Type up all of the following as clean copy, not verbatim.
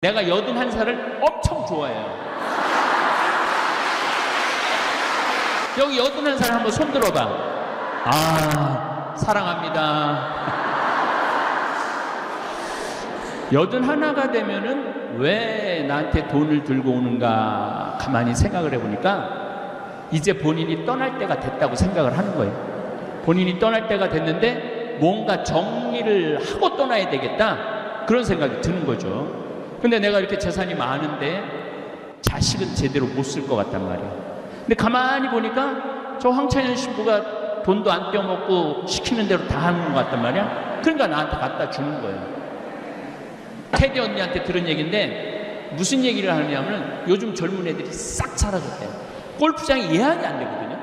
내가 81살을 엄청 좋아해요. 여기 81살 한번 손 들어봐. 아, 사랑합니다. 81가 되면은 왜 나한테 돈을 들고 오는가 가만히 생각을 해보니까 이제 본인이 떠날 때가 됐다고 생각을 하는 거예요. 본인이 떠날 때가 됐는데 뭔가 정리를 하고 떠나야 되겠다, 그런 생각이 드는 거죠. 근데 내가 이렇게 재산이 많은데 자식은 제대로 못 쓸 것 같단 말이에요. 근데 가만히 보니까 저 황창현 신부가 돈도 안 떼어먹고 시키는 대로 다 하는 것 같단 말이야. 그러니까 나한테 갖다 주는 거예요. 테디 언니한테 들은 얘기인데 무슨 얘기를 하냐면 요즘 젊은 애들이 싹 사라졌대요. 골프장이 예약이 안 되거든요.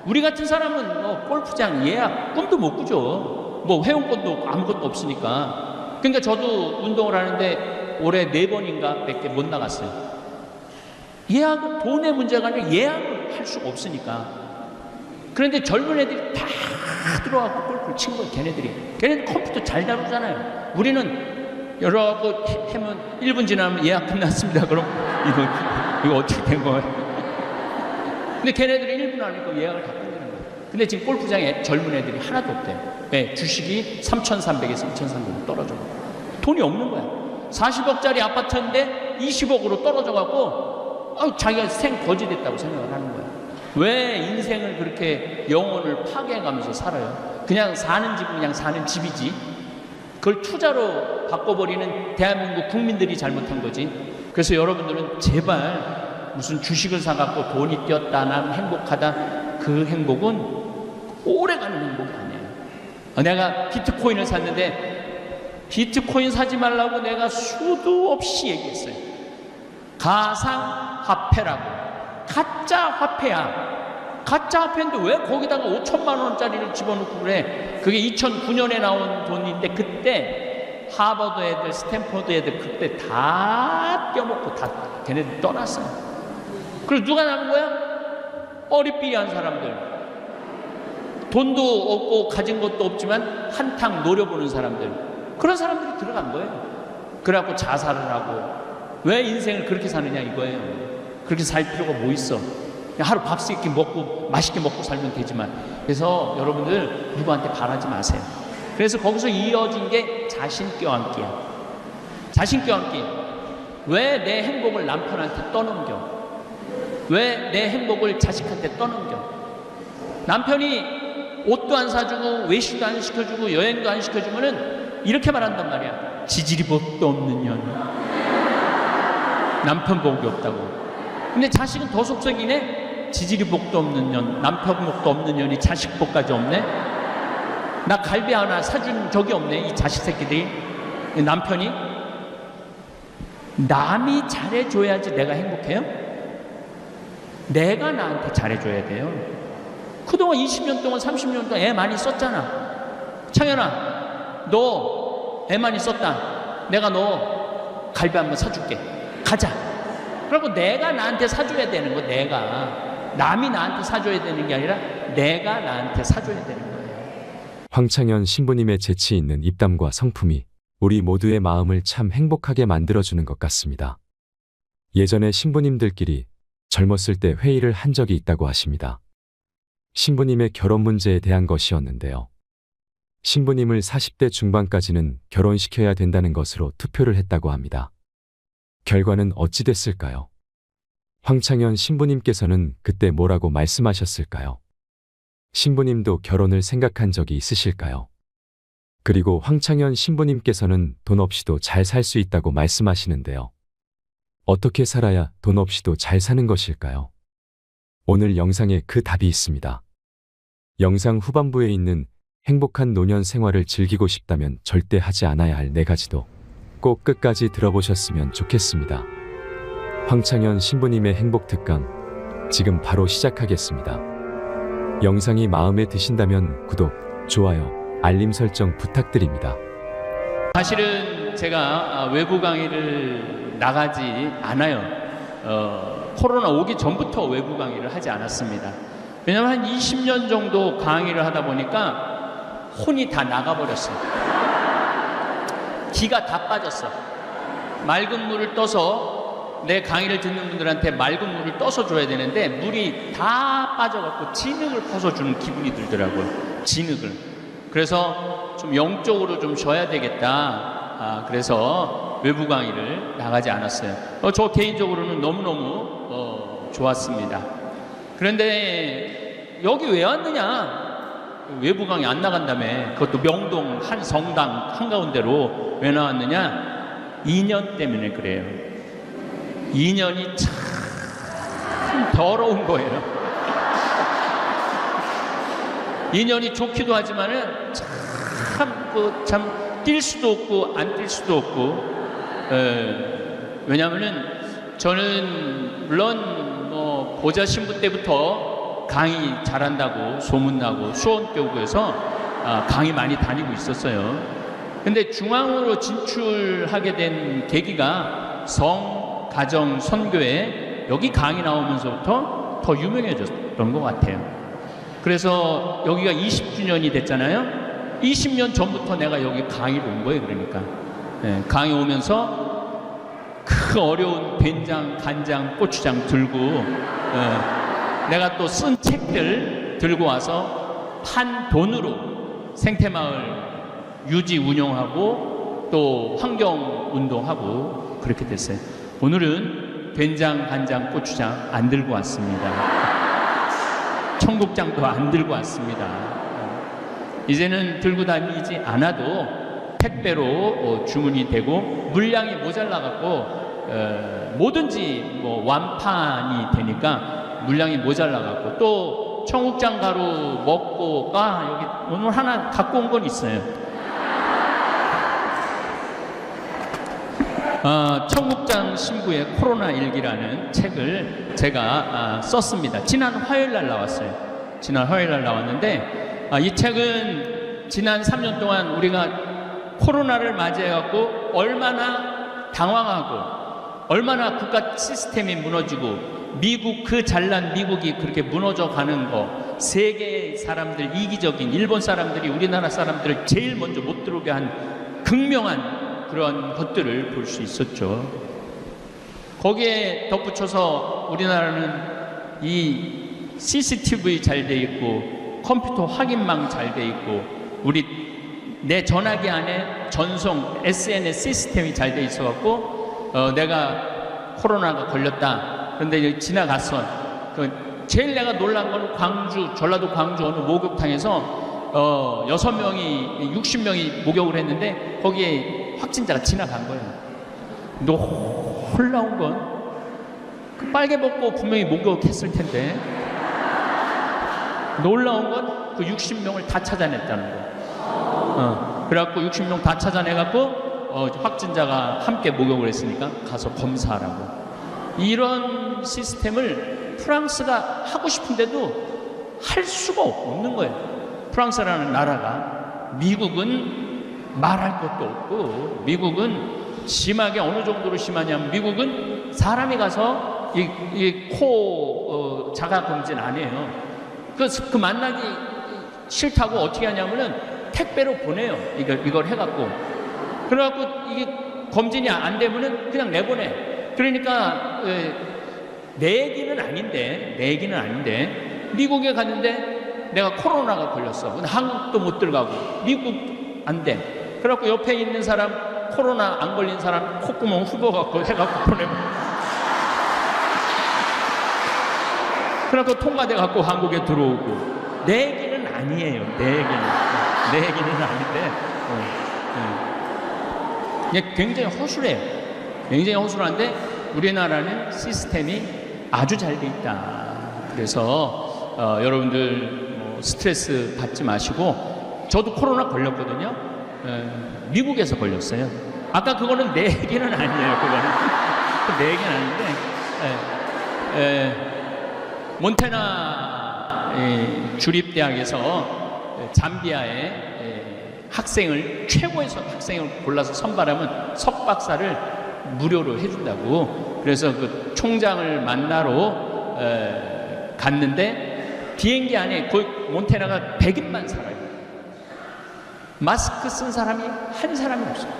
우리 같은 사람은 뭐 골프장 예약 꿈도 못 꾸죠. 뭐 회원권도 없고 아무것도 없으니까. 그러니까 저도 운동을 하는데 올해 4번인가 밖에 못 나갔어요. 예약은 돈의 문제가 아니라 예약을 할 수가 없으니까. 그런데 젊은 애들이 다 들어가고 골프를 친 거예요. 걔네들이 컴퓨터 잘 다루잖아요. 우리는 여러 거 하면 1분 지나면 예약 끝났습니다. 그럼 이거 어떻게 된 거예요? 근데 걔네들이 1분 안에 예약을 다 끝내는 거예요. 근데 지금 골프장에 젊은 애들이 하나도 없대요. 네, 주식이 3,300에서 2,300으로 떨어져요. 돈이 없는 거야. 40억짜리 아파트인데 20억으로 떨어져갖고 자기가 생 거지 됐다고 생각을 하는 거야. 왜 인생을 그렇게 영혼을 파괴해가면서 살아요? 그냥 사는 집은 그냥 사는 집이지, 그걸 투자로 바꿔버리는 대한민국 국민들이 잘못한 거지. 그래서 여러분들은 제발 무슨 주식을 사갖고 돈이 뛰었다, 난 행복하다, 그 행복은 오래가는 행복이 아니에요. 내가 비트코인을 샀는데 비트코인 사지 말라고 내가 수도 없이 얘기했어요. 가상화폐라고. 가짜 화폐야. 가짜 화폐인데 왜 거기다가 5천만 원짜리를 집어넣고 그래? 그게 2009년에 나온 돈인데 그때 하버드 애들, 스탠퍼드 애들 그때 다 껴먹고 다 걔네들 떠났어요. 그리고 누가 남은 거야? 어리삐리한 사람들. 돈도 없고 가진 것도 없지만 한탕 노려보는 사람들. 그런 사람들이 들어간 거예요. 그래갖고 자살을 하고. 왜 인생을 그렇게 사느냐 이거예요. 그렇게 살 필요가 뭐 있어. 그냥 하루 밥 세끼 먹고 맛있게 먹고 살면 되지만. 그래서 여러분들 누구한테 바라지 마세요. 그래서 거기서 이어진 게 자신 껴안기야. 자신 껴안기. 왜 내 행복을 남편한테 떠넘겨? 왜 내 행복을 자식한테 떠넘겨? 남편이 옷도 안 사주고 외식도 안 시켜주고 여행도 안 시켜주면은 이렇게 말한단 말이야. 지지리 복도 없는 년. 남편 복이 없다고. 근데 자식은 더 속썩이네. 지지리 복도 없는 년, 남편 복도 없는 년이 자식 복까지 없네. 나 갈비 하나 사준 적이 없네, 이 자식 새끼들이. 남편이 남이 잘해줘야지 내가 행복해요? 내가 나한테 잘해줘야 돼요. 그동안 20년 동안 30년 동안 애 많이 썼잖아. 창현아, 너 애 많이 썼다. 내가 너 갈비 한번 사줄게. 가자. 그리고 내가 나한테 사줘야 되는 거. 내가. 남이 나한테 사줘야 되는 게 아니라 내가 나한테 사줘야 되는 거예요. 황창현 신부님의 재치 있는 입담과 성품이 우리 모두의 마음을 참 행복하게 만들어주는 것 같습니다. 예전에 신부님들끼리 젊었을 때 회의를 한 적이 있다고 하십니다. 신부님의 결혼 문제에 대한 것이었는데요. 신부님을 40대 중반까지는 결혼시켜야 된다는 것으로 투표를 했다고 합니다. 결과는 어찌 됐을까요? 황창현 신부님께서는 그때 뭐라고 말씀하셨을까요? 신부님도 결혼을 생각한 적이 있으실까요? 그리고 황창현 신부님께서는 돈 없이도 잘 살 수 있다고 말씀하시는데요. 어떻게 살아야 돈 없이도 잘 사는 것일까요? 오늘 영상에 그 답이 있습니다. 영상 후반부에 있는 행복한 노년 생활을 즐기고 싶다면 절대 하지 않아야 할 4가지도 꼭 끝까지 들어보셨으면 좋겠습니다. 황창현 신부님의 행복 특강, 지금 바로 시작하겠습니다. 영상이 마음에 드신다면 구독, 좋아요, 알림 설정 부탁드립니다. 사실은 제가 외부 강의를 나가지 않아요. 코로나 오기 전부터 외부 강의를 하지 않았습니다. 왜냐하면 한 20년 정도 강의를 하다 보니까 혼이 다 나가버렸어요. 기가 다 빠졌어. 맑은 물을 떠서 내 강의를 듣는 분들한테 맑은 물을 떠서 줘야 되는데 물이 다 빠져갖고 진흙을 퍼서 주는 기분이 들더라고요. 진흙을. 그래서 좀 영적으로 좀 쉬어야 되겠다. 그래서 외부 강의를 나가지 않았어요. 저 개인적으로는 너무너무 좋았습니다. 그런데 여기 왜 왔느냐? 외부 강의 안 나간다며. 그것도 명동 한 성당 한가운데로 왜 나왔느냐? 2년 때문에 그래요. 2년이 참 더러운 거예요. 2년이 좋기도 하지만은 참 뛸 수도 없고 안 뛸 수도 없고. 왜냐하면은 저는 물론 뭐 보좌 신부 때부터 강의 잘한다고 소문나고 수원교구에서 강의 많이 다니고 있었어요. 근데 중앙으로 진출하게 된 계기가 성, 가정, 선교회 여기 강의 나오면서부터 더 유명해졌던 것 같아요. 그래서 여기가 20주년이 됐잖아요. 20년 전부터 내가 여기 강의를 온 거예요. 그러니까 강의 오면서 그 어려운 된장, 간장, 고추장 들고 내가 또 쓴 책들 들고 와서 판 돈으로 생태마을 유지 운영하고 또 환경운동하고 그렇게 됐어요. 오늘은 된장, 간장, 고추장 안 들고 왔습니다. 청국장도 안 들고 왔습니다. 이제는 들고 다니지 않아도 택배로 주문이 되고 물량이 모자라갖고 뭐든지 뭐 완판이 되니까 물량이 모자라갖고 또 청국장 가루 먹고가 여기 오늘 하나 갖고 온 건 있어요. 청국장 신부의 코로나 일기라는 책을 제가 썼습니다. 지난 화요일 날 나왔어요. 지난 화요일 날 나왔는데 이 책은 지난 3년 동안 우리가 코로나를 맞이해갖고 얼마나 당황하고 얼마나 국가 시스템이 무너지고 미국 그 잘난 미국이 그렇게 무너져 가는 거 세계 사람들 이기적인 일본 사람들이 우리나라 사람들을 제일 먼저 못 들어오게 한 극명한 그런 것들을 볼 수 있었죠. 거기에 덧붙여서 우리나라는 이 CCTV 잘 돼 있고 컴퓨터 확인망 잘 돼 있고 내 전화기 안에 전송 SNS 시스템이 잘 돼 있어갖고 내가 코로나가 걸렸다. 그런데 이제 지나갔어. 제일 내가 놀란 건 광주, 전라도 광주 어느 목욕탕에서 6명이 60명이 목욕을 했는데 거기에 확진자가 지나간 거예요. 놀라운 건 그 빨개 벗고 분명히 목욕했을 텐데 놀라운 건 그 60명을 다 찾아냈다는 거예요. 그래갖고 60명 다 찾아내갖고 확진자가 함께 목욕을 했으니까 가서 검사하라고. 이런 시스템을 프랑스가 하고 싶은데도 할 수가 없는 거예요. 프랑스라는 나라가. 미국은 말할 것도 없고 미국은 심하게 어느 정도로 심하냐면 미국은 사람이 가서 이 코 자가 검진 안 해요. 그 만나기 싫다고 어떻게 하냐면은 택배로 보내요. 이걸 해갖고. 그래갖고 이게 검진이 안 되면은 그냥 내보내. 그러니까 내 얘기는 아닌데 미국에 갔는데 내가 코로나가 걸렸어. 근데 한국도 못 들어가고 미국 안 돼. 그래갖고 옆에 있는 사람 코로나 안 걸린 사람 콧구멍 후벼갖고 해갖고 보내면. 그래갖고 통과돼갖고 한국에 들어오고. 내 얘기는 아니에요. 내 얘기는 아닌데 굉장히 허술해요. 굉장히 허술한데 우리나라는 시스템이 아주 잘 돼 있다. 그래서 여러분들 스트레스 받지 마시고 저도 코로나 걸렸거든요. 미국에서 걸렸어요. 아까 그거는 내 얘기는 아니에요. 그거는 내 얘기는 아닌데 몬태나 주립대학에서 잠비아의 최고의 학생을 골라서 선발하면 석박사를 무료로 해준다고. 그래서 그 총장을 만나러 갔는데 비행기 안에 거의 몬태나가 100인만 살아요. 마스크 쓴 사람이 한 사람이 없어요.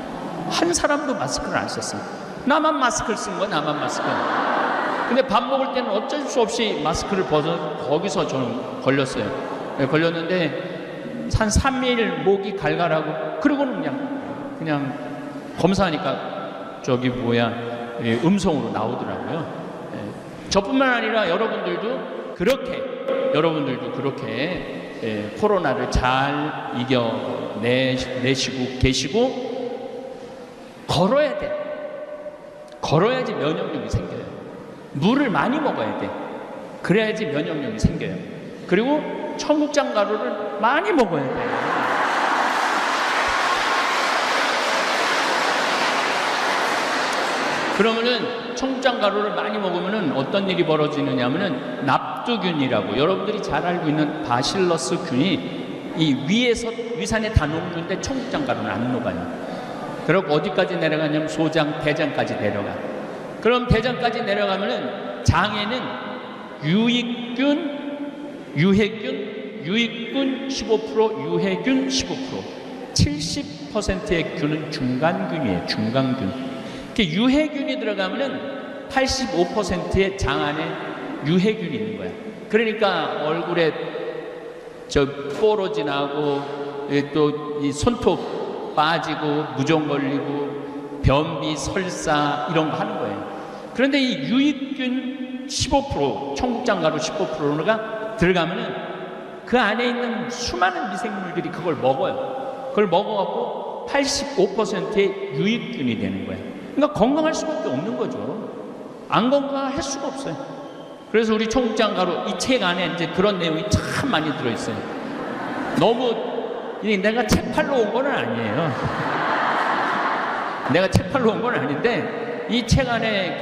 한 사람도 마스크를 안 썼어요. 나만 마스크를 쓴 거야, 나만 마스크. 근데 밥 먹을 때는 어쩔 수 없이 마스크를 벗어 거기서 저는 걸렸어요. 네, 걸렸는데 한 3일 목이 갈갈하고 그러고는 그냥 검사하니까 저기 음성으로 나오더라고요. 네. 저뿐만 아니라 여러분들도 그렇게 코로나를 잘 이겨내시고 계시고 걸어야 돼. 걸어야지 면역력이 생겨요. 물을 많이 먹어야 돼. 그래야지 면역력이 생겨요. 그리고 청국장 가루를 많이 먹어야 돼. 그러면은 청국장 가루를 많이 먹으면은 어떤 일이 벌어지느냐면은 납두균이라고 여러분들이 잘 알고 있는 바실러스 균이 이 위에서 위산에 다 녹는데 청국장 가루는 안 녹아요. 그리고 어디까지 내려가냐면 소장, 대장까지 내려가. 그럼 대장까지 내려가면은 장에는 유익균 15%, 유해균 15%, 70%의 균은 중간균이에요. 중간균. 유해균이 들어가면은 85%의 장 안에 유해균이 있는 거야. 그러니까 얼굴에 뽀로지 나고 또 이 손톱 빠지고 무좀 걸리고 변비, 설사 이런 거 하는 거예요. 그런데 이 유익균 15%, 청국장 가루 15%가 들어가면은 그 안에 있는 수많은 미생물들이 그걸 먹어요. 그걸 먹어갖고 85%의 유익균이 되는 거예요. 그러니까 건강할 수밖에 없는 거죠. 안 건강할 수가 없어요. 그래서 우리 청국장 가루 이 책 안에 이제 그런 내용이 참 많이 들어있어요. 너무 내가 책 팔러 온 건 아니에요. 내가 책 팔러 온 건 아닌데 이 책 안에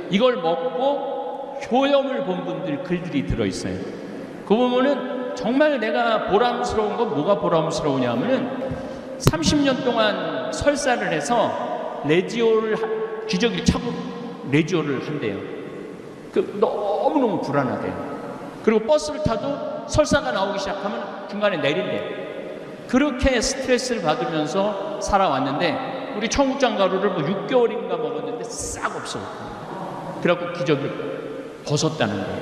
이걸 먹고 효험을 본 분들 글들이 들어있어요. 그 보면은 정말 내가 보람스러운 건 뭐가 보람스러우냐면은 30년 동안 설사를 해서 기저귀를 차고 레지오를 한대요. 너무너무 불안하대요. 그리고 버스를 타도 설사가 나오기 시작하면 중간에 내린대요. 그렇게 스트레스를 받으면서 살아왔는데 우리 청국장 가루를 6개월인가 먹었는데 싹 없어. 그래갖고 기저귀를 벗었다는 거예요.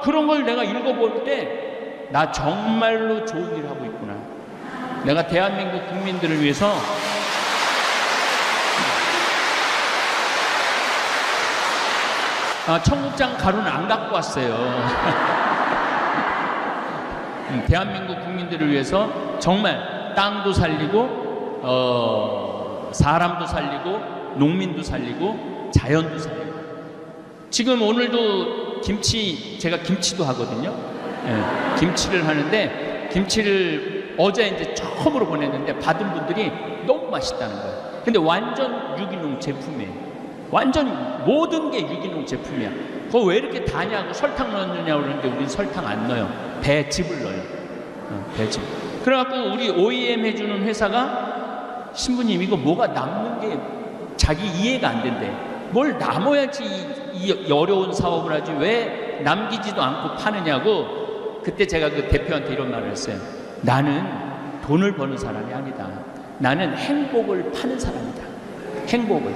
그런 걸 내가 읽어볼 때 나 정말로 좋은 일을 하고 있구나. 내가 대한민국 국민들을 위해서 청국장 가루는 안 갖고 왔어요. 대한민국 국민들을 위해서 정말 땅도 살리고 사람도 살리고 농민도 살리고 자연도 살리고. 지금 오늘도 제가 김치도 하거든요. 김치를 하는데 김치를 어제 이제 처음으로 보냈는데 받은 분들이 너무 맛있다는 거예요. 근데 완전 유기농 제품이에요. 완전 모든 게 유기농 제품이야. 그거 왜 이렇게 다냐고 설탕 넣느냐고 그러는데 우린 설탕 안 넣어요. 배즙을 넣어요. 배즙. 그래갖고 우리 OEM 해주는 회사가 신부님 이거 뭐가 남는 게 자기 이해가 안 된대. 뭘 남아야지 이 어려운 사업을 하지 왜 남기지도 않고 파느냐고. 그때 제가 그 대표한테 이런 말을 했어요. 나는 돈을 버는 사람이 아니다. 나는 행복을 파는 사람이다. 행복을.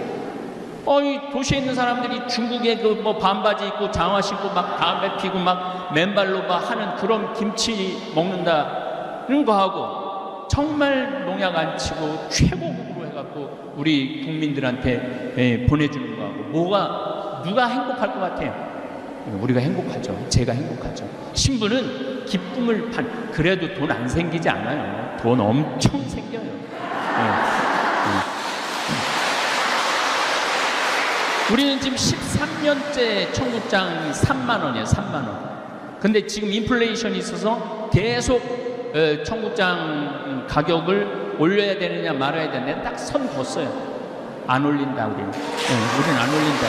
이 도시에 있는 사람들이 중국에 반바지 입고 장화 신고 막 담배 피고 막 맨발로 막 하는 그런 김치 먹는다는 거 하고 정말 농약 안 치고 최고급으로 해갖고 우리 국민들한테 보내주는 거 하고 누가 행복할 것 같아요? 우리가 행복하죠. 제가 행복하죠. 신부는 기쁨을 그래도 돈 안 생기지 않아요. 돈 엄청 생겨요. 우리는 지금 13년째 청국장 3만 원이에요. 3만 원. 근데 지금 인플레이션이 있어서 계속 청국장 가격을 올려야 되느냐 말아야 되느냐 딱 선 걷어요. 안 올린다 우리는. 우리는 안 올린다.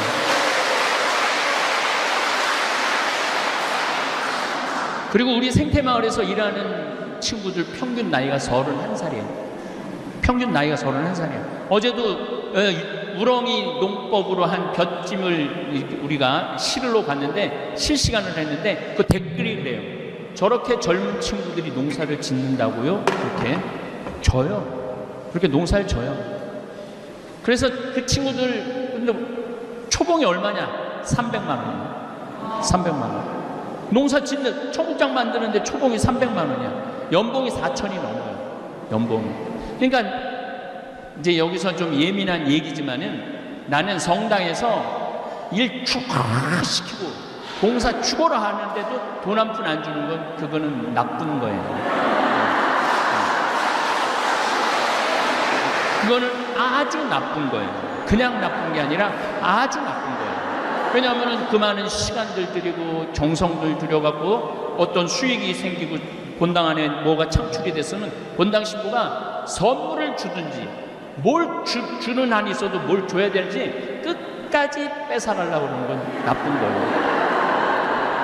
그리고 우리 생태마을에서 일하는 친구들 평균 나이가 31살이에요. 평균 나이가 31살이에요. 어제도 우렁이 농법으로 한 볏찜을 우리가 실으러 갔는데 실시간을 했는데 그 댓글이 그래요. 저렇게 젊은 친구들이 농사를 짓는다고요? 그렇게 져요. 그렇게 농사를 져요. 그래서 그 친구들 근데 초봉이 얼마냐? 300만 원이야. 300만 원. 농사 짓는 청국장 만드는데 초봉이 300만 원이야. 연봉이 4천이 넘어요. 연봉이. 그러니까 이제 여기서 좀 예민한 얘기지만은 나는 성당에서 일 축하시키고 봉사 죽어라 하는데도 돈 한 푼 안 주는 건 그거는 나쁜 거예요. 그거는 아주 나쁜 거예요. 그냥 나쁜 게 아니라 아주 나쁜 거예요. 왜냐하면 그 많은 시간들 들이고 정성들 들여갖고 어떤 수익이 생기고 본당 안에 뭐가 창출이 됐으면 본당 신부가 선물을 주든지 뭘 주는 한이 있어도 뭘 줘야 되는지 끝까지 뺏어가려고 그러는 건 나쁜 거예요.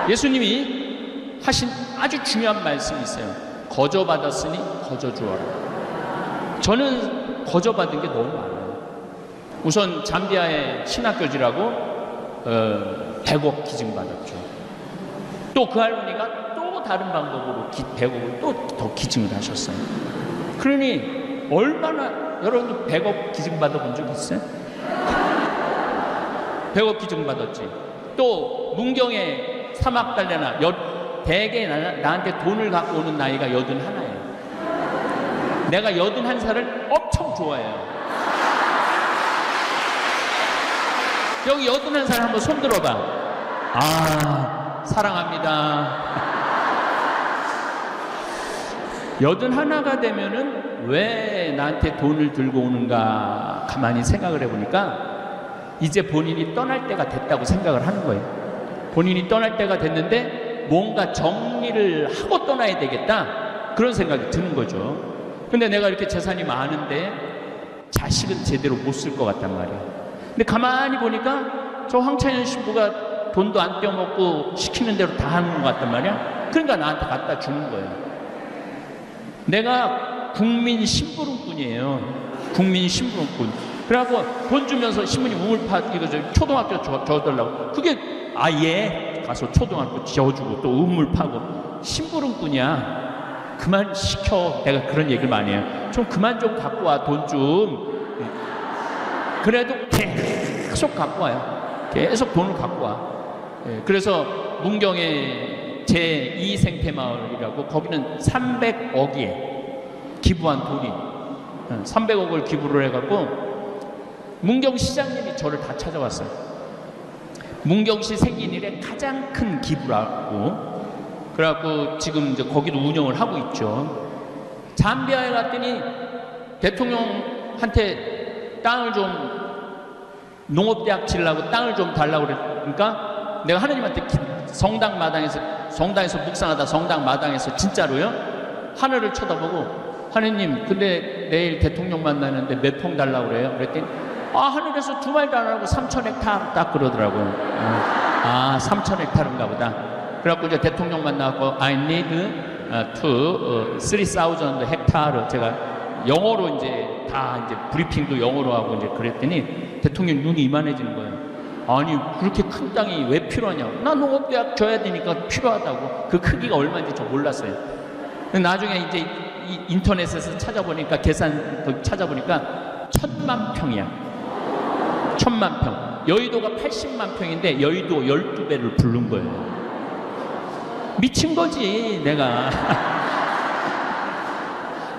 예수님이 하신 아주 중요한 말씀이 있어요. 거저 받았으니 거저 주어라. 저는 거저 받은 게 너무 많아요. 우선 잠비아의 신학교지라고 100억 기증 받았죠. 또 그 할머니가 또 다른 방법으로 100억을 또 더 기증을 하셨어요. 그러니 얼마나 여러분도 100억 기증 받아본 적 있어요? 100억 기증 받았지. 또 문경의 사막달래나 대개 나한테 돈을 갖고 오는 나이가 81이에요. 내가 81살을 엄청 좋아해요. 여기 81살 한번 손 들어봐. 아, 사랑합니다. 81가 되면은 왜 나한테 돈을 들고 오는가 가만히 생각을 해보니까 이제 본인이 떠날 때가 됐다고 생각을 하는 거예요. 본인이 떠날 때가 됐는데 뭔가 정리를 하고 떠나야 되겠다 그런 생각이 드는 거죠. 근데 내가 이렇게 재산이 많은데 자식은 제대로 못 쓸 것 같단 말이에요. 근데 가만히 보니까 저 황찬현 신부가 돈도 안 떼어먹고 시키는 대로 다 하는 것 같단 말이야. 그러니까 나한테 갖다 주는 거예요. 내가 국민 심부름꾼이에요. 국민 심부름꾼. 그래갖고 돈 주면서 신부님 우물파 이거 저 초등학교 줘달라고. 그게 아예 가서 초등학교 지어주고 또 우물 파고 심부름꾼이야. 그만 시켜. 내가 그런 얘기를 많이 해요. 좀 그만 좀 갖고 와. 돈 좀. 그래도 계속 갖고 와요. 계속 돈을 갖고 와. 그래서 문경의 제2 생태마을이라고 거기는 300억이에 기부한 돈이 300억을 기부를 해갖고 문경시장님이 저를 다 찾아왔어요. 문경시 생긴 일에 가장 큰 기부라고. 그래갖고 지금 이제 거기도 운영을 하고 있죠. 잠비아에 갔더니 대통령한테 땅을 좀 농업대학 지으려고 땅을 좀 달라고 그러니까 내가 하느님한테 성당 묵상하다 성당 마당에서 진짜로요 하늘을 쳐다보고 하느님 근데 내일 대통령 만나는데 몇 평 달라고 그래요? 그랬더니 하늘에서 두 말도 안 하고 3,000헥타르 딱 그러더라고요. 3,000헥타르인가 보다. 그래갖고 이제 대통령 만나고 I need to 3,000 헥타르 제가 영어로 이제 다 이제 브리핑도 영어로 하고 이제 그랬더니 대통령 눈이 이만해지는 거예요. 아니 그렇게 큰 땅이 왜 필요하냐고. 나 농업대학 줘야 되니까 필요하다고. 그 크기가 얼마인지 저 몰랐어요. 나중에 이제 인터넷에서 찾아보니까 계산 찾아보니까 1,000만 평이야. 1,000만 평. 여의도가 80만 평인데 여의도 12배를 부른 거예요. 미친 거지 내가.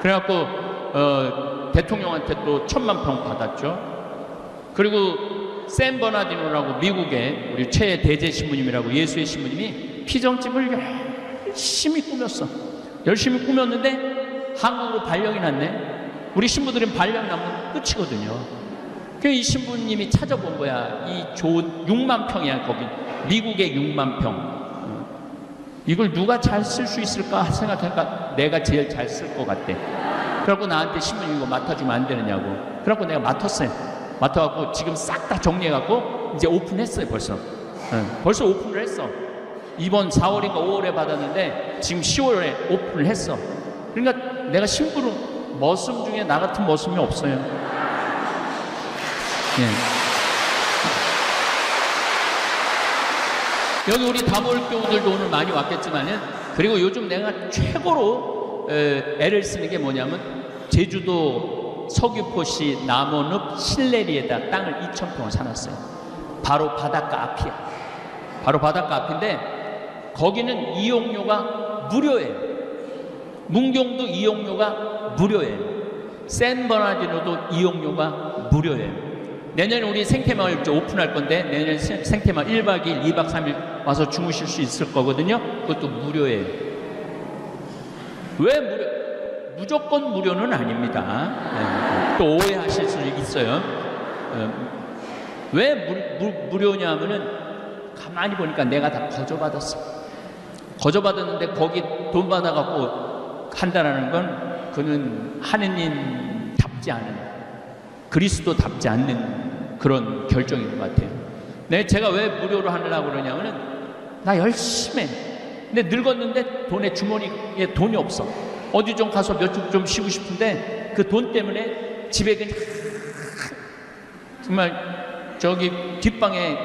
그래갖고 대통령한테 또 1,000만 평 받았죠. 그리고 샌 버나디노라고 미국의 우리 최 대제 신부님이라고 예수의 신부님이 피정집을 열심히 꾸몄어. 열심히 꾸몄는데 한국으로 발령이 났네. 우리 신부들은 발령 나면 끝이거든요. 그래서 이 신부님이 찾아본 거야. 이 좋은 6만 평이야 거기. 미국의 6만 평. 이걸 누가 잘 쓸 수 있을까 생각하니까 내가 제일 잘 쓸 것 같대. 그래갖고 나한테 신부님 이거 맡아주면 안 되느냐고. 그래갖고 내가 맡았어요. 맡아갖고 지금 싹 다 정리해갖고 이제 오픈했어요 벌써. 벌써 오픈을 했어. 이번 4월인가 5월에 받았는데 지금 10월에 오픈을 했어. 그러니까 내가 심부름 머슴 중에 나 같은 머슴이 없어요. 여기 우리 다몰교우들도 오늘 많이 왔겠지만은 그리고 요즘 내가 최고로 애를 쓰는 게 뭐냐면 제주도 서귀포시 남원읍 신내리에다 땅을 2,000평을 사놨어요. 바로 바닷가 앞이야. 바로 바닷가 앞인데 거기는 이용료가 무료예요. 문경도 이용료가 무료예요. 샌버나디노도 이용료가 무료예요. 내년에 우리 생태마을 오픈할 건데 내년 생태마을 1박 2일, 2박 3일 와서 주무실 수 있을 거거든요. 그것도 무료예요. 왜 무료? 무조건 무료는 아닙니다. 네. 또 오해하실 수 있어요. 왜 무료냐 하면은 가만히 보니까 내가 다 거저받았어. 거저받았는데 거기 돈 받아갖고 한다라는 건 그는 하느님답지 않은, 그리스도답지 않는 그런 결정인 것 같아요. 제가 왜 무료로 하려고 그러냐면은 나 열심히 해. 근데 늙었는데 돈에 주머니에 돈이 없어. 어디 좀 가서 몇 주 좀 쉬고 싶은데 그 돈 때문에 집에 그냥 정말 저기 뒷방에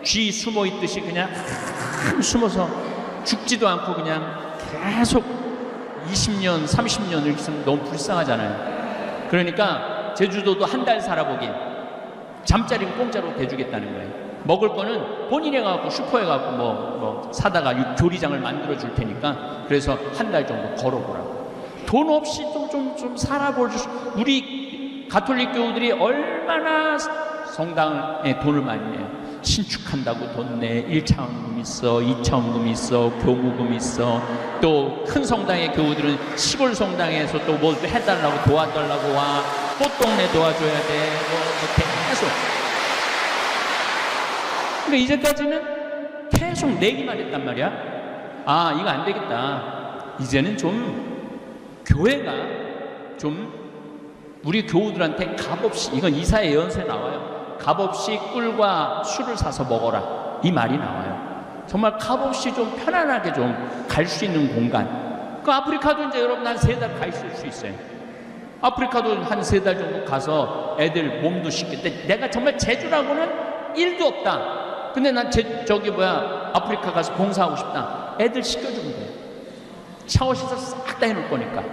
쥐 숨어 있듯이 그냥 숨어서 죽지도 않고 그냥 계속 20년, 30년을 있으면 너무 불쌍하잖아요. 그러니까 제주도도 한 달 살아보기, 잠자리는 공짜로 대주겠다는 거예요. 먹을 거는 본인이 가고 슈퍼에 가고 뭐 사다가 조리장을 만들어 줄 테니까 그래서 한 달 정도 걸어보라고. 돈 없이 좀 살아볼 수. 우리 가톨릭 교우들이 얼마나 성당에 돈을 많이 내요. 신축한다고 돈 내. 1차원금 있어, 2차원금 있어, 교무금 있어. 또 큰 성당의 교우들은 시골 성당에서 또 뭘 해달라고 도와달라고 와. 꽃동네 도와줘야 돼. 계속. 근데 이제까지는 계속 내기만 했단 말이야. 아, 이거 안 되겠다. 이제는 좀 교회가 좀 우리 교우들한테 값없이, 이건 이사야 예언서에 나와요. 값없이 꿀과 술을 사서 먹어라, 이 말이 나와요. 정말 값없이 좀 편안하게 좀 갈 수 있는 공간. 그 아프리카도 이제 여러분 한 3달 가 있을 수 있어요. 아프리카도 한 3달 정도 가서 애들 몸도 씻겠대. 내가 정말 제주라고는 1도 없다. 근데 난 아프리카 가서 봉사하고 싶다. 애들 씻겨주면 돼. 샤워 시설 싹 다 해놓을 거니까.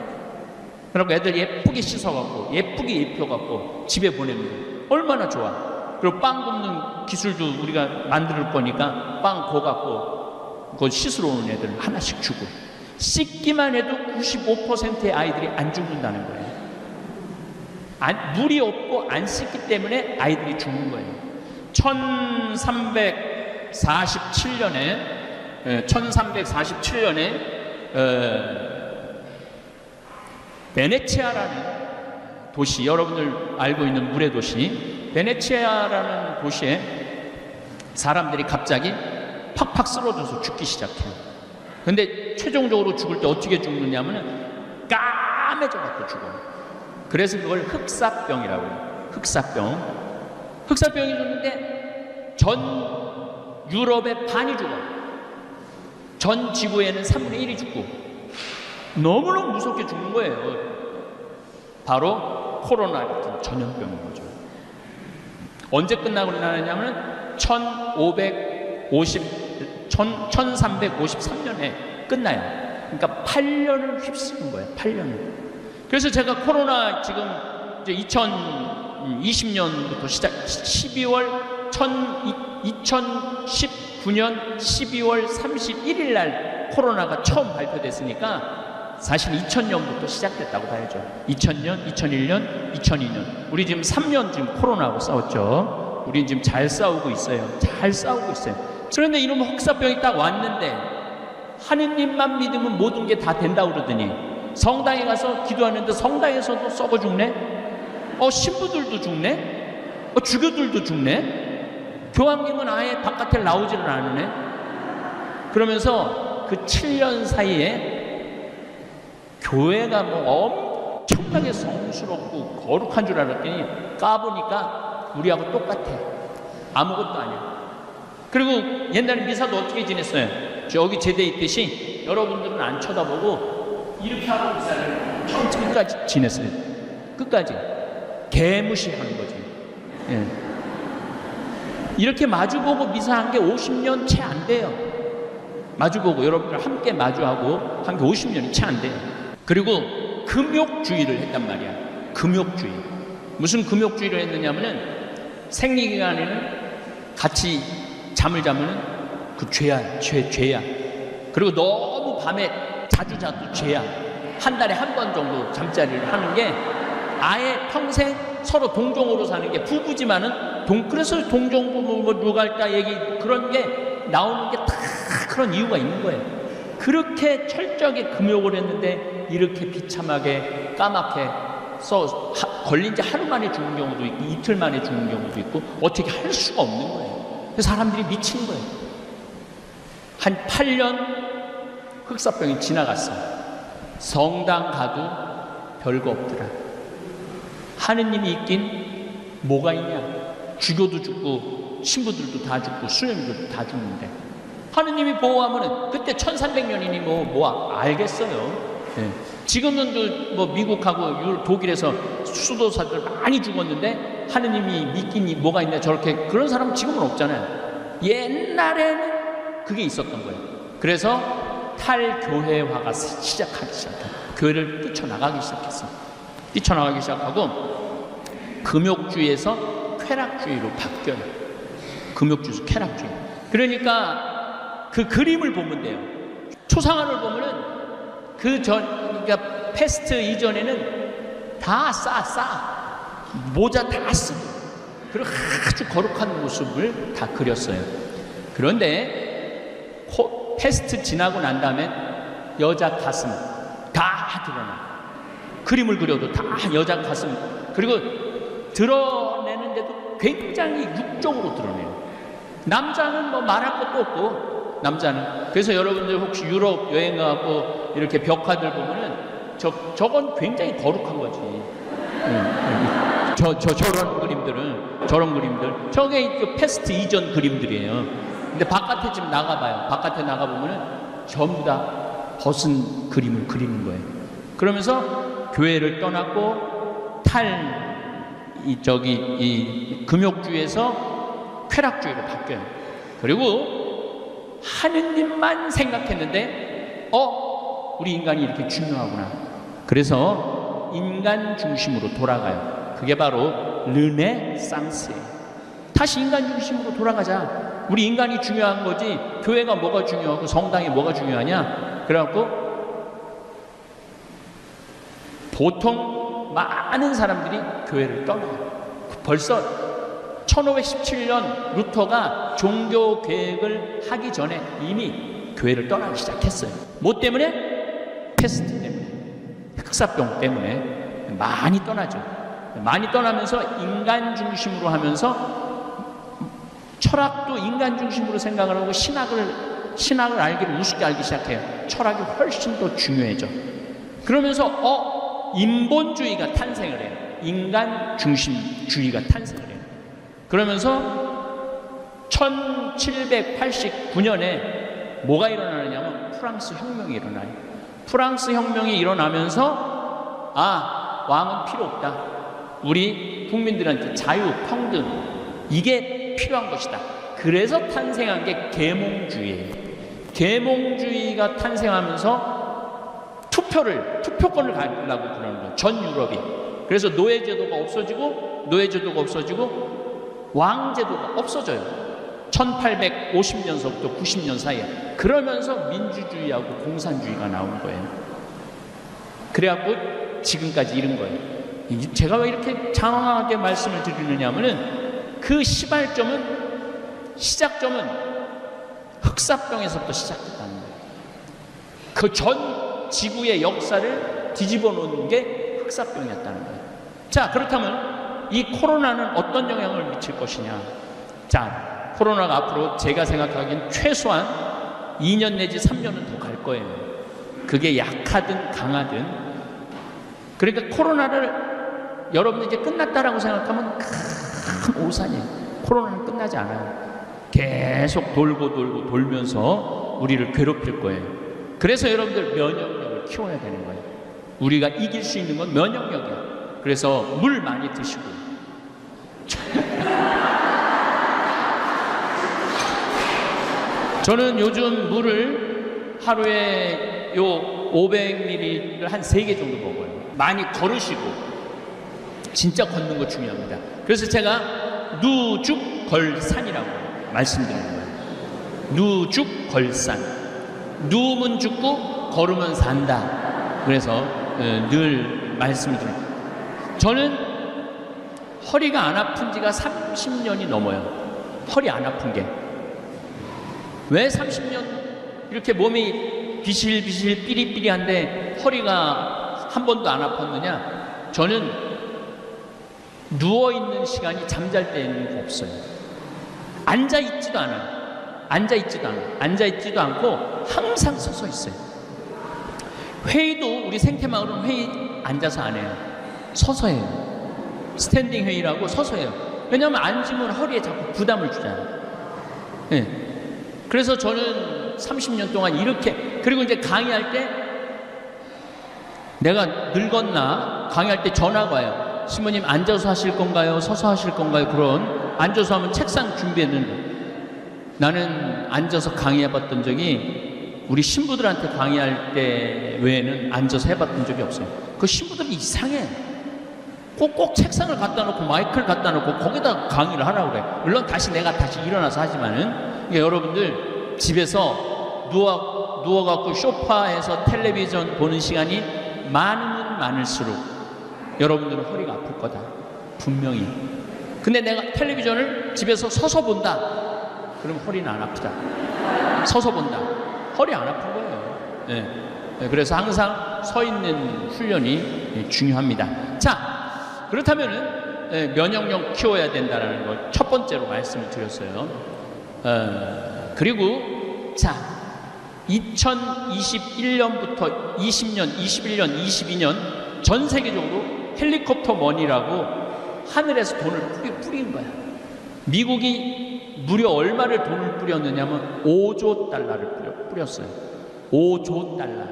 그리고 애들 예쁘게 씻어갖고 예쁘게 입혀갖고 집에 보내면 돼. 얼마나 좋아. 그리고 빵 굽는 기술도 우리가 만들 거니까 빵 구워갖고 그거 씻으러 오는 애들 하나씩 주고. 씻기만 해도 95%의 아이들이 안 죽는다는 거예요. 물이 없고 안 씻기 때문에 아이들이 죽는 거예요. 1347년에 베네치아라는 도시, 여러분들 알고 있는 물의 도시 베네치아라는 도시에 사람들이 갑자기 팍팍 쓰러져서 죽기 시작해요. 근데 최종적으로 죽을 때 어떻게 죽느냐면 까매져갖고 죽어요. 그래서 그걸 흑사병이라고 해요. 흑사병이 죽는데 전 유럽의 반이 죽어. 전 지구에는 3분의 1이 죽고 너무너무 무섭게 죽는 거예요. 바로 코로나 같은 전염병인 거죠. 언제 끝나고 나느냐면 1353년에 끝나요. 그러니까 8년을 휩쓰는 거예요. 8년을. 그래서 제가 코로나 지금 이제 2020년부터 시작 2019년 12월 31일 날 코로나가 처음 발표됐으니까 사실 2000년부터 시작됐다고 봐야죠. 2000년, 2001년, 2002년. 우리 지금 3년 지금 코로나하고 싸웠죠. 우리 지금 잘 싸우고 있어요. 잘 싸우고 있어요. 그런데 이놈 흑사병이 딱 왔는데 하느님만 믿으면 모든 게 다 된다고 그러더니 성당에 가서 기도하는데 성당에서도 썩어 죽네? 신부들도 죽네? 주교들도 죽네? 교황님은 아예 바깥에 나오지를 않으네? 그러면서 그 7년 사이에 교회가 뭐 엄청나게 성스럽고 거룩한 줄 알았더니 까보니까 우리하고 똑같아. 아무것도 아니야. 그리고 옛날에 미사도 어떻게 지냈어요? 저기 제대 있듯이 여러분들은 안 쳐다보고 이렇게 하고 미사를 처음부터 끝까지 지냈어요. 끝까지. 개무시하는 거지. 예. 이렇게 마주보고 미사한 게 50년 채 안 돼요. 마주보고 여러분들 함께 마주하고 한 게 50년이 채 안 돼요. 그리고 금욕주의를 했단 말이야. 금욕주의. 무슨 금욕주의를 했느냐면은 생리기간에는 같이 잠을 자면은 그 죄야. 그리고 너무 밤에 자주 자도 죄야. 한 달에 한 번 정도 잠자리를 하는 게 아예 평생 서로 동종으로 사는 게 부부지만은 그래서 동종부부 뭐 누갈다 얘기 그런 게 나오는 게 다 그런 이유가 있는 거예요. 그렇게 철저하게 금욕을 했는데 이렇게 비참하게 까맣게 걸린 지 하루 만에 죽는 경우도 있고 이틀 만에 죽는 경우도 있고 어떻게 할 수가 없는 거예요. 그래서 사람들이 미친 거예요. 한 8년 흑사병이 지나갔어요. 성당 가도 별거 없더라. 하느님이 있긴 뭐가 있냐. 주교도 죽고 신부들도 다 죽고 수녀들도 다 죽는데 하느님이 보호하면은 그때 1300년이니 뭐 알겠어요. 네. 지금은 뭐 미국하고 독일에서 수도사들 많이 죽었는데 하느님이 믿긴 뭐가 있냐 저렇게 그런 사람은 지금은 없잖아요. 옛날에는 그게 있었던 거예요. 그래서 탈교회화가 시작하기 시작해요. 교회를 뛰쳐나가기 시작했어요. 뛰쳐나가기 시작하고 금욕주의에서 쾌락주의로 바뀌어요. 금욕주의에서 쾌락주의. 그러니까 그 그림을 보면 돼요. 초상화를 보면은 그러니까 패스트 이전에는 다 싸 모자 다 쓰고 그리고 아주 거룩한 모습을 다 그렸어요. 그런데 패스트 지나고 난 다음에 여자 가슴 다 드러나. 그림을 그려도 다 여자 가슴 그리고 드러내는데도 굉장히 육적으로 드러내요. 남자는 뭐 말할 것도 없고 남자는. 그래서 여러분들 혹시 유럽 여행 가고 이렇게 벽화들 보면은 저건 굉장히 거룩한 거지. 저런 그림들 저게 그 패스트 이전 그림들이에요. 근데 바깥에 지금 나가봐요. 바깥에 나가보면은 전부 다 벗은 그림을 그리는 거예요. 그러면서 교회를 떠났고 이 금욕주의에서 쾌락주의로 바뀌어요. 그리고 하느님만 생각했는데 우리 인간이 이렇게 중요하구나. 그래서 인간 중심으로 돌아가요. 그게 바로 르네상스예요. 다시 인간 중심으로 돌아가자. 우리 인간이 중요한 거지 교회가 뭐가 중요하고 성당이 뭐가 중요하냐. 그래갖고 보통 많은 사람들이 교회를 떠나요. 벌써 1517년 루터가 종교 개혁을 하기 전에 이미 교회를 떠나기 시작했어요. 뭐 때문에? 패스트 때문에, 흑사병 때문에 많이 떠나죠. 많이 떠나면서 인간 중심으로 하면서 철학도 인간 중심으로 생각을 하고 신학을 알기를 우습게 알기 시작해요. 철학이 훨씬 더 중요해져. 그러면서 인본주의가 탄생을 해요. 인간 중심주의가 탄생을 해요. 그러면서 1789년에 뭐가 일어나느냐면 프랑스 혁명이 일어나요. 프랑스 혁명이 일어나면서 왕은 필요 없다. 우리 국민들한테 자유, 평등 이게 필요한 것이다. 그래서 탄생한 게 계몽주의예요. 계몽주의가 탄생하면서 투표권을 가지려고 그러는 거예요. 전 유럽이. 그래서 노예제도가 없어지고 왕제도가 없어져요. 1850년서부터 90년 사이에. 그러면서 민주주의하고 공산주의가 나온 거예요. 그래갖고 지금까지 이른 거예요. 제가 왜 이렇게 장황하게 말씀을 드리느냐 하면은 그 시작점은 흑사병에서부터 시작됐다는 거예요. 그 전 지구의 역사를 뒤집어 놓은 게 흑사병이었다는 거예요. 자, 그렇다면 이 코로나는 어떤 영향을 미칠 것이냐. 자, 코로나가 앞으로 제가 생각하기엔 최소한 2년 내지 3년은 더 갈 거예요. 그게 약하든 강하든. 그러니까 코로나를 여러분들 이제 끝났다라고 생각하면 큰 오산이에요. 코로나는 끝나지 않아요. 계속 돌면서 우리를 괴롭힐 거예요. 그래서 여러분들 면역력을 키워야 되는 거예요. 우리가 이길 수 있는 건 면역력이에요. 그래서 물 많이 드시고 저는 요즘 물을 하루에 요 500ml를 한 3개 정도 먹어요. 많이 걸으시고 진짜 걷는 거 중요합니다. 그래서 제가 누죽걸산이라고 말씀드리는 거예요. 누죽걸산. 누우면 죽고 걸으면 산다. 그래서 늘 말씀드립니다. 저는 허리가 안 아픈 지가 30년이 넘어요. 허리 안 아픈 게. 왜 30년 이렇게 몸이 비실비실 삐리삐리한데 허리가 한 번도 안 아팠느냐? 저는 누워있는 시간이 잠잘 때는 없어요. 앉아있지도 않아요. 앉아있지도 않고 항상 서서 있어요. 회의도 우리 생태마을은 회의 앉아서 안 해요. 서서 해요. 스탠딩 회의라고 서서 해요. 왜냐하면 앉으면 허리에 자꾸 부담을 주잖아요. 네. 그래서 저는 30년 동안 이렇게, 그리고 이제 강의할 때 내가 늙었나? 강의할 때 전화가 와요. 신부님 앉아서 하실 건가요? 서서 하실 건가요? 그런, 앉아서 하면 책상 준비했는데, 나는 앉아서 강의해봤던 적이 우리 신부들한테 강의할 때 외에는 앉아서 해봤던 적이 없어요. 그 신부들이 이상해. 꼭 책상을 갖다 놓고 마이크를 갖다 놓고 거기다 강의를 하라고 그래. 물론 내가 다시 일어나서 하지만은, 그러니까 여러분들 집에서 누워갖고 소파에서 텔레비전 보는 시간이 많으면 많을수록 여러분들은 허리가 아플 거다. 분명히. 근데 내가 텔레비전을 집에서 서서 본다. 그럼 허리는 안 아프다. 서서 본다. 허리 안 아픈 거예요. 네. 그래서 항상 서 있는 훈련이 중요합니다. 자, 그렇다면은 면역력 키워야 된다는 걸 첫 번째로 말씀을 드렸어요. 그리고 자, 2021년부터 20년, 21년, 22년 전 세계적으로 헬리콥터 머니라고 하늘에서 돈을 뿌린 거야. 미국이 무려 얼마를 돈을 뿌렸느냐면 5조 달러를 뿌렸어요. 5조 달러.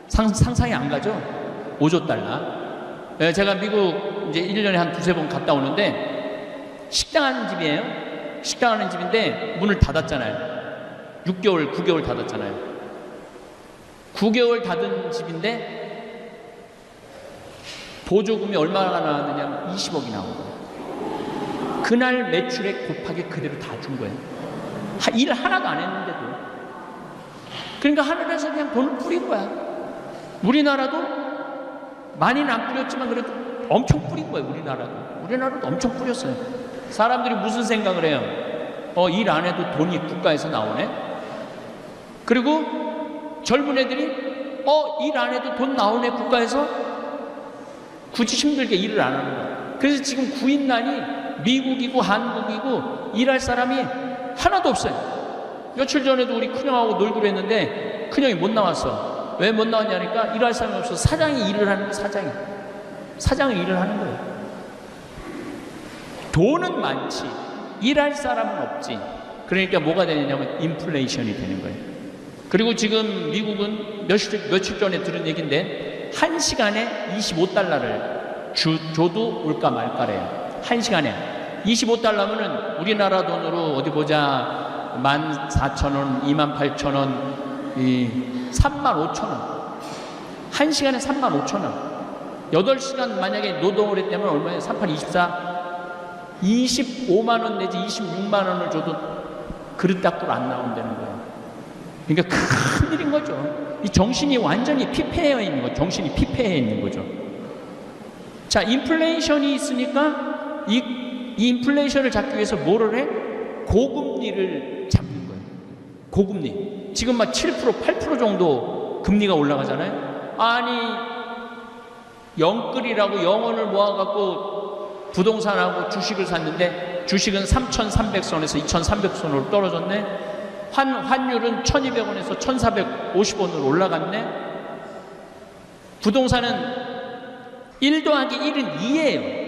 상상이 안 가죠? 5조 달러. 제가 미국 이제 1년에 한 두세 번 갔다 오는데 식당 하는 집이에요. 식당 하는 집인데 문을 닫았잖아요. 6개월, 9개월 닫았잖아요. 9개월 닫은 집인데 보조금이 얼마나 나왔느냐면 20억이 나온 거예요. 그날 매출액 곱하기 그대로 다 준 거예요. 일 하나도 안 했는데도. 그러니까 하늘에서 그냥 돈을 뿌린 거야. 우리나라도 많이는 안 뿌렸지만 그래도 엄청 뿌린 거예요. 우리나라도 엄청 뿌렸어요. 사람들이 무슨 생각을 해요? 일 안 해도 돈이 국가에서 나오네? 그리고 젊은 애들이 일 안 해도 돈 나오네 국가에서? 굳이 힘들게 일을 안 하는 거야. 그래서 지금 구인난이 미국이고 한국이고 일할 사람이 하나도 없어요. 며칠 전에도 우리 큰형하고 놀기로 했는데 큰형이 못 나왔어. 왜 못 나왔냐니까 일할 사람이 없어서 사장이 일을 하는 거예요. 사장이 일을 하는 거예요. 돈은 많지 일할 사람은 없지. 그러니까 뭐가 되느냐면 인플레이션이 되는 거예요. 그리고 지금 미국은 며칠 전에 들은 얘기인데 1시간에 25달러를 줘도 올까 말까래요. 1시간에 25달러면은 우리나라 돈으로 어디 보자 14,000원, 28,000원, 35,000원. 1시간에 35,000원. 8시간 만약에 노동을 했다면 얼마예요? 38, 24, 25만원 내지 26만원을 줘도 그릇 닦고 안 나온다는 거예요. 그러니까 큰 일인 거죠. 이 정신이 완전히 피폐해 있는 거죠. 정신이 피폐해 있는 거죠. 자, 인플레이션이 있으니까 이 인플레이션을 잡기 위해서 뭐를 해? 고금리를 잡는 거예요. 고금리. 지금 막 7%, 8% 정도 금리가 올라가잖아요. 아니, 영끌이라고 영원을 모아갖고 부동산하고 주식을 샀는데 주식은 3,300선에서 2,300선으로 떨어졌네. 환율은 1,200원에서 1,450원으로 올라갔네. 부동산은 1 더하기 1은 2예요.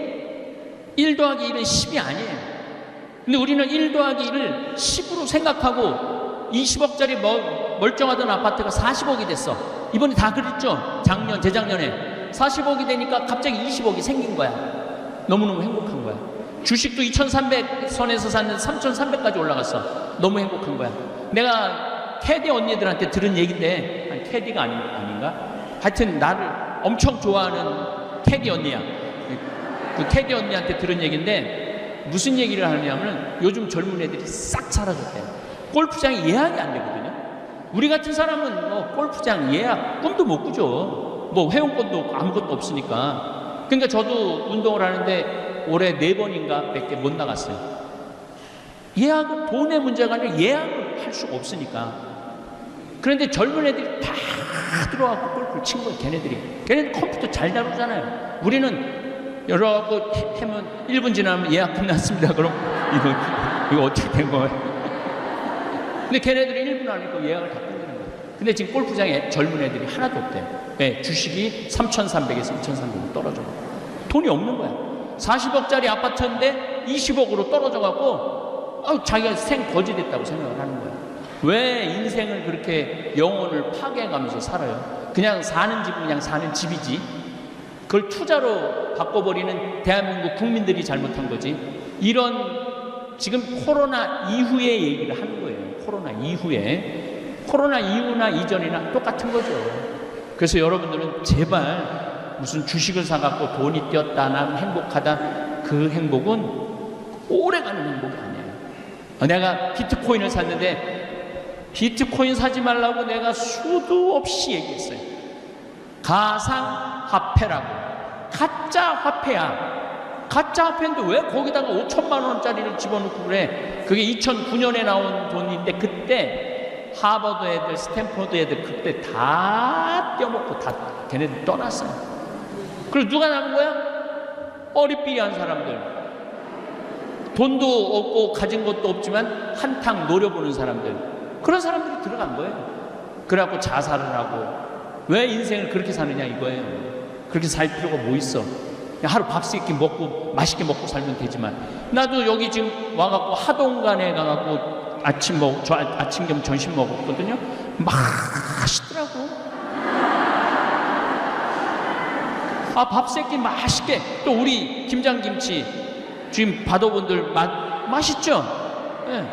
1 더하기 1은 10이 아니에요. 근데 우리는 1 더하기 1을 10으로 생각하고 20억짜리 멀쩡하던 아파트가 40억이 됐어. 이번에 다 그랬죠? 작년, 재작년에. 40억이 되니까 갑자기 20억이 생긴 거야. 너무너무 행복한 거야. 주식도 2,300선에서 샀는데 3,300까지 올라갔어. 너무 행복한 거야. 내가 캐디 언니들한테 들은 얘기인데, 아니, 캐디가 아닌가? 하여튼 나를 엄청 좋아하는 캐디 언니야. 그 캐디 언니한테 들은 얘기인데 무슨 얘기를 하냐면 요즘 젊은 애들이 싹 사라졌대요. 골프장이 예약이 안 되거든요. 우리 같은 사람은 뭐 골프장 예약 꿈도 못 꾸죠. 뭐 회원권도 없고 아무것도 없으니까. 그러니까 저도 운동을 하는데 올해 4번인가 밖에 못 나갔어요. 예약은 돈의 문제가 아니라 예약을 할 수가 없으니까. 그런데 젊은 애들이 다 들어와서 골프를 친 거예요. 걔네는 컴퓨터 잘 다루잖아요. 우리는 열어갖고 하면 1분 지나면 예약 끝났습니다. 그럼 이거 어떻게 된 거예요? 근데 걔네들이 1분 안에 예약을 다 끝내는 거예요. 근데 지금 골프장에 젊은 애들이 하나도 없대요. 네, 주식이 3,300에서 2,300으로 떨어져. 돈이 없는 거야. 40억짜리 아파트인데 20억으로 떨어져갖고 자기가 생거지됐다고 생각을 하는 거야. 왜 인생을 그렇게 영혼을 파괴해가면서 살아요? 그냥 사는 집은 그냥 사는 집이지. 그걸 투자로 바꿔버리는 대한민국 국민들이 잘못한 거지. 이런 지금 코로나 이후의 얘기를 하는 거예요. 코로나 이후나 이전이나 똑같은 거죠. 그래서 여러분들은 제발 무슨 주식을 사갖고 돈이 뛰었다 난 행복하다, 그 행복은 오래가는 행복이 아니에요. 내가 비트코인을 샀는데 비트코인 사지 말라고 내가 수도 없이 얘기했어요. 가상화폐라고. 가짜 화폐야. 가짜 화폐인데 왜 거기다가 5천만 원짜리를 집어넣고 그래? 그게 2009년에 나온 돈인데 그때 하버드 애들, 스탠포드 애들 그때 다 떼어먹고 다 걔네들 떠났어요. 그리고 누가 남은 거야? 어리삐리한 사람들. 돈도 없고 가진 것도 없지만 한탕 노려보는 사람들. 그런 사람들이 들어간 거예요. 그래갖고 자살을 하고. 왜 인생을 그렇게 사느냐 이거예요. 그렇게 살 필요가 뭐 있어? 하루 밥 세끼 먹고 맛있게 먹고 살면 되지만, 나도 여기 지금 와갖고 하동간에 가갖고 아침 겸 점심 먹었거든요. 맛있더라고. 밥 세끼 맛있게. 또 우리 김장김치 지금 받아본들 맛있죠? 예.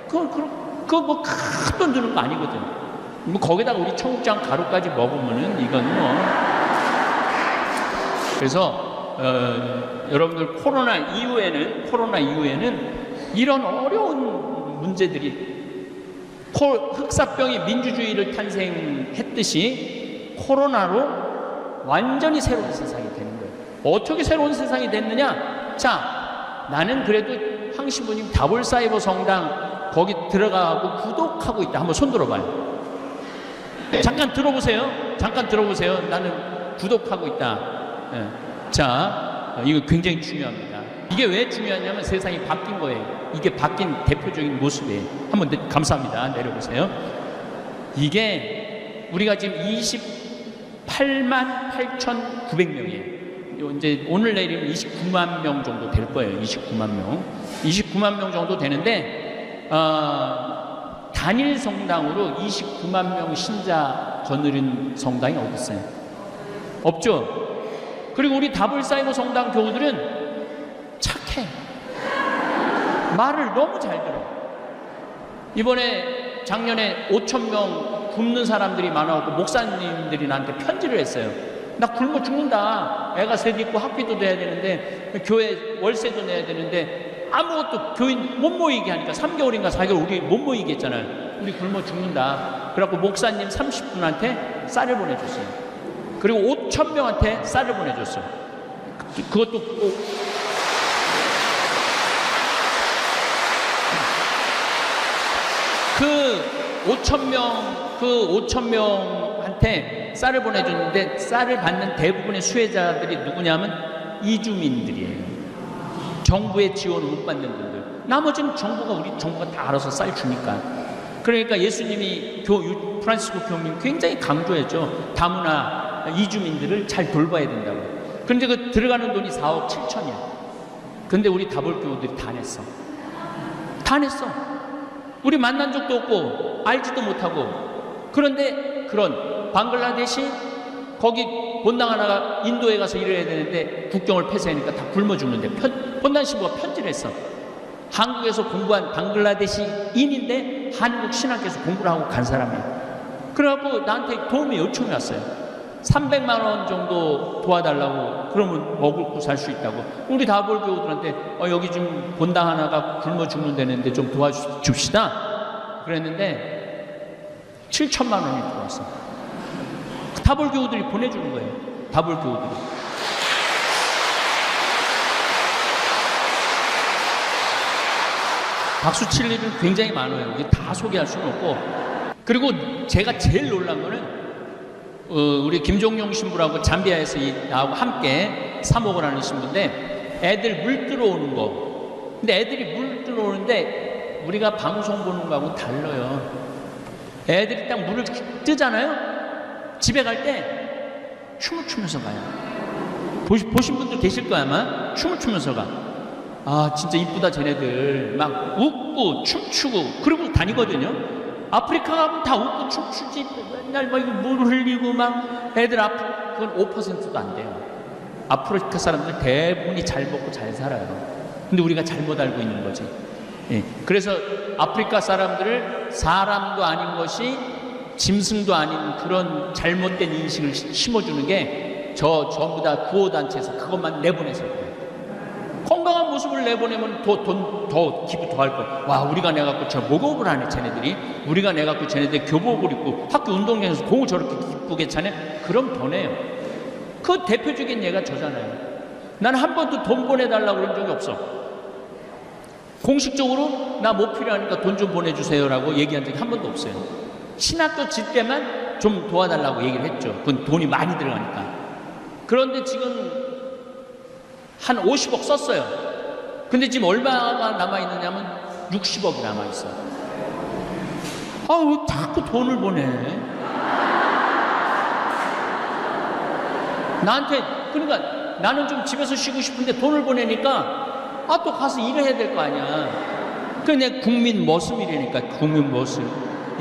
그거 뭐 큰 돈 드는 거 아니거든. 뭐 거기다가 우리 청국장 가루까지 먹으면은 이건 뭐. 그래서 여러분들 코로나 이후에는 이런 어려운 문제들이, 흑사병이 민주주의를 탄생했듯이 코로나로 완전히 새로운 세상이 되는 거예요. 어떻게 새로운 세상이 됐느냐? 자, 나는 그래도 황신부님 다볼사이버 성당 거기 들어가고 구독하고 있다. 한번 손 들어봐요. 잠깐 들어보세요. 나는 구독하고 있다. 예. 자, 이거 굉장히 중요합니다. 이게 왜 중요하냐면 세상이 바뀐 거예요. 이게 바뀐 대표적인 모습이에요. 한번 감사합니다. 내려보세요. 이게 우리가 지금 28만 8,900명이에요. 이제 오늘 내일이면 29만 명 정도 될 거예요. 29만 명 정도 되는데 단일 성당으로 29만 명 신자 거느린 성당이 어디 있어요? 없죠. 그리고 우리 다볼사이버 성당 교우들은 착해. 말을 너무 잘 들어. 이번에 작년에 5,000명 굶는 사람들이 많아갖고 목사님들이 나한테 편지를 했어요. 나 굶어 죽는다. 애가 셋 있고 학비도 내야 되는데 교회 월세도 내야 되는데 아무것도 교인 못 모이게 하니까 3개월인가 4개월 우리 못 모이게 했잖아요. 우리 굶어 죽는다. 그래갖고 목사님 30분한테 쌀을 보내줬어요. 그리고 5,000명한테 쌀을 보내줬어요. 그것도 꼭 그 5,000명한테 쌀을 보내줬는데 쌀을 받는 대부분의 수혜자들이 누구냐면 이주민들이에요. 정부의 지원을 못 받는 분들. 나머지는 우리 정부가 다 알아서 쌀 주니까. 그러니까 예수님이 프란시스코 교수님 굉장히 강조했죠. 다문화 이주민들을 잘 돌봐야 된다고. 그런데 그 들어가는 돈이 4억 7천이야. 근데 우리 다볼교우들이 다 냈어. 우리 만난 적도 없고 알지도 못하고. 그런데 그런 방글라데시 거기 본당 하나가 인도에 가서 일해야 되는데 국경을 폐쇄하니까 다 굶어 죽는데 본당 신부가 편지를 했어. 한국에서 공부한 방글라데시인인데 한국 신학교에서 공부를 하고 간 사람이에요. 그래갖고 나한테 도움이 요청이 왔어요. 300만 원 정도 도와달라고. 그러면 먹고 살 수 있다고. 우리 다볼 교우들한테 여기 좀 본당 하나가 굶어 죽는다는데 좀 도와줍시다 그랬는데 7천만 원이 들어왔어. 다볼 교우들이 보내주는 거예요. 다볼 교우들이. 박수 칠 일은 굉장히 많아요. 이게 다 소개할 수는 없고. 그리고 제가 제일 놀란 거는 우리 김종용 신부라고 잠비아에서 나하고 함께 사목을 하는 신부인데 애들 물 들어오는 거. 근데 애들이 물 들어오는데 우리가 방송 보는 거하고 달라요. 애들이 딱 물을 뜨잖아요. 집에 갈 때 춤을 추면서 가요. 보신 분들 계실 거야 아마. 춤을 추면서 가. 아 진짜 이쁘다 쟤네들. 막 웃고 춤추고 그러고 다니거든요. 아프리카 가면 다 웃고 춤추지. 맨날 막 물 흘리고 막 애들 그건 5%도 안 돼요. 아프리카 사람들 대부분이 잘 먹고 잘 살아요. 근데 우리가 잘못 알고 있는 거지. 예. 그래서 아프리카 사람들을 사람도 아닌 것이 짐승도 아닌 그런 잘못된 인식을 심어주는 게 전부 다 구호단체에서 그것만 내보내서 그래요. 건강한 모습을 내보내면 더 기부 더 할 거예요. 와 우리가 내갖고 저 목욕을 하네 쟤네들이. 우리가 내갖고 쟤네들 교복을 입고 학교 운동장에서 공을 저렇게 기쁘게 차네. 그럼 더 내요. 그 대표적인 예가 저잖아요. 난 한 번도 돈 보내달라고 그런 적이 없어. 공식적으로 나 뭐 필요하니까 돈 좀 보내주세요라고 얘기한 적이 한 번도 없어요. 신학교 질 때만 좀 도와달라고 얘기를 했죠. 그건 돈이 많이 들어가니까. 그런데 지금 한 50억 썼어요. 근데 지금 얼마가 남아있느냐면 60억이 남아있어. 왜 자꾸 돈을 보내? 나한테. 그러니까 나는 좀 집에서 쉬고 싶은데 돈을 보내니까 또 가서 일해야 될 거 아니야. 그내 국민 머슴이라니까. 국민 머슴.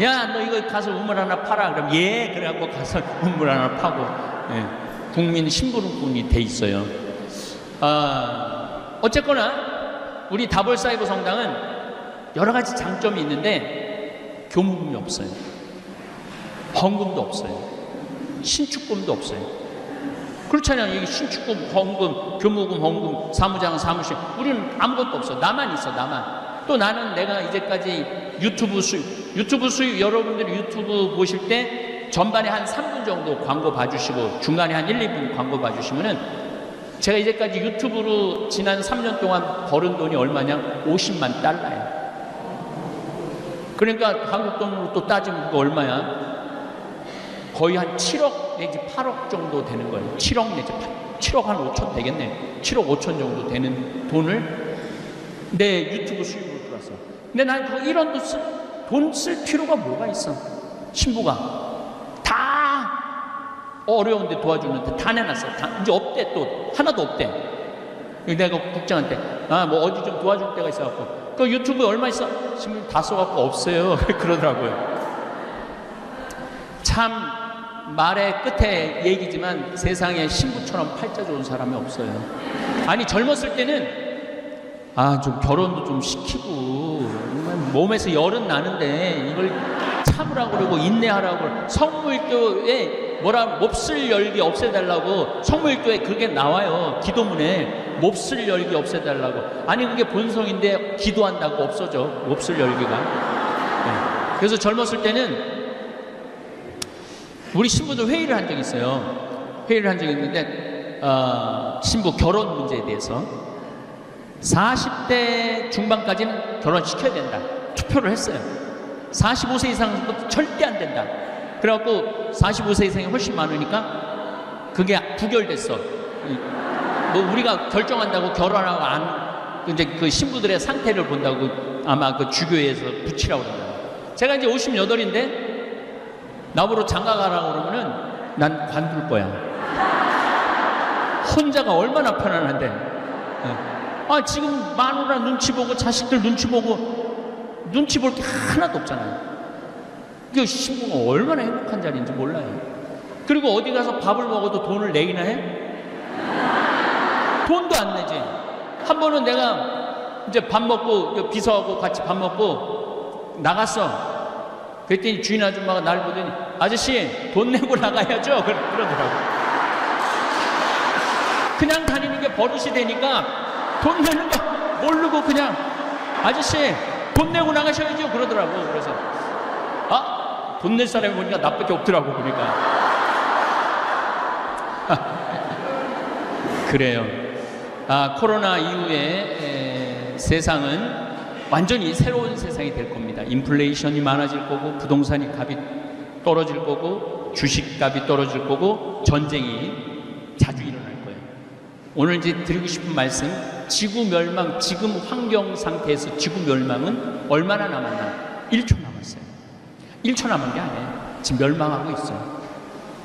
야 너 이거 가서 우물 하나 팔아. 그럼 예 그래갖고 가서 우물 하나 파고. 예. 국민 심부름꾼이 돼 있어요. 어쨌거나 우리 다볼사이버 성당은 여러 가지 장점이 있는데 교무금이 없어요. 헌금도 없어요. 신축금도 없어요. 그렇잖아요. 여기 신축금, 헌금, 교무금, 헌금, 사무장, 사무실. 우리는 아무것도 없어. 나만 있어. 나만. 또 나는 내가 이제까지 유튜브 수익 여러분들이 유튜브 보실 때 전반에 한 3분 정도 광고 봐주시고 중간에 한 1, 2분 광고 봐주시면은 제가 이제까지 유튜브로 지난 3년 동안 벌은 돈이 얼마냐? 50만 달러예요. 그러니까 한국 돈으로 또 따지면 그거 얼마야? 거의 한 7억 내지 8억 정도 되는 거예요. 7억 내지 7억 한 5천 되겠네. 7억 5천 정도 되는 돈을 내 유튜브 수익으로 들었어. 근데 난 그 1원도 돈 쓸 필요가 뭐가 있어? 신부가 다 어려운데 도와주는데 다 내놨어. 이제 없대. 또 하나도 없대. 내가 국장한테 뭐 어디 좀 도와줄 데가 있어갖고 그 유튜브에 얼마 있어? 신부 다 써갖고 없어요. 그러더라고요. 참 말의 끝에 얘기지만 세상에 신부처럼 팔자 좋은 사람이 없어요. 아니 젊었을 때는 좀 결혼도 좀 시키고 몸에서 열은 나는데 이걸 참으라고 그러고 인내하라고. 성모일교에 몹쓸 열기 없애달라고. 성모일교에 그게 나와요. 기도문에 몹쓸 열기 없애달라고. 아니 그게 본성인데 기도한다고 없어져 몹쓸 열기가. 네. 그래서 젊었을 때는 우리 신부들 회의를 한 적이 있어요. 회의를 한 적이 있는데 신부 결혼 문제에 대해서 40대 중반까지는 결혼시켜야 된다. 투표를 했어요. 45세 이상은 절대 안 된다. 그래갖고 45세 이상이 훨씬 많으니까 그게 부결됐어. 뭐 우리가 결정한다고 결혼하고 안 이제 그 신부들의 상태를 본다고 아마 그 주교회에서 붙이라고 그러더라고요. 제가 이제 58인데 나보러 장가 가라고 그러면은 난 관둘 거야. 혼자가 얼마나 편안한데. 지금 마누라 눈치 보고 자식들 눈치 보고 눈치 볼 게 하나도 없잖아요. 그 신부가 얼마나 행복한 자리인지 몰라요. 그리고 어디 가서 밥을 먹어도 돈을 내기나 해? 돈도 안 내지. 한 번은 내가 이제 밥 먹고 비서하고 같이 밥 먹고 나갔어. 그랬더니 주인 아줌마가 날 보더니 아저씨 돈 내고 나가야죠. 그러더라고. 그냥 다니는 게 버릇이 되니까 돈 내는 거 모르고 그냥 아저씨 돈 내고 나가셔야죠. 그러더라고. 그래서 돈 낼 사람이 보니까 나밖에 없더라고. 보니까 그래요. 코로나 이후에 세상은 완전히 새로운 세상이 될 겁니다. 인플레이션이 많아질 거고, 부동산이 값이 떨어질 거고, 주식값이 떨어질 거고, 전쟁이 자주 일어날 거예요. 오늘 이제 드리고 싶은 말씀, 지구 멸망, 지금 환경 상태에서 지구 멸망은 얼마나 남았나? 1초 남았어요. 1초 남은 게 아니에요. 지금 멸망하고 있어요.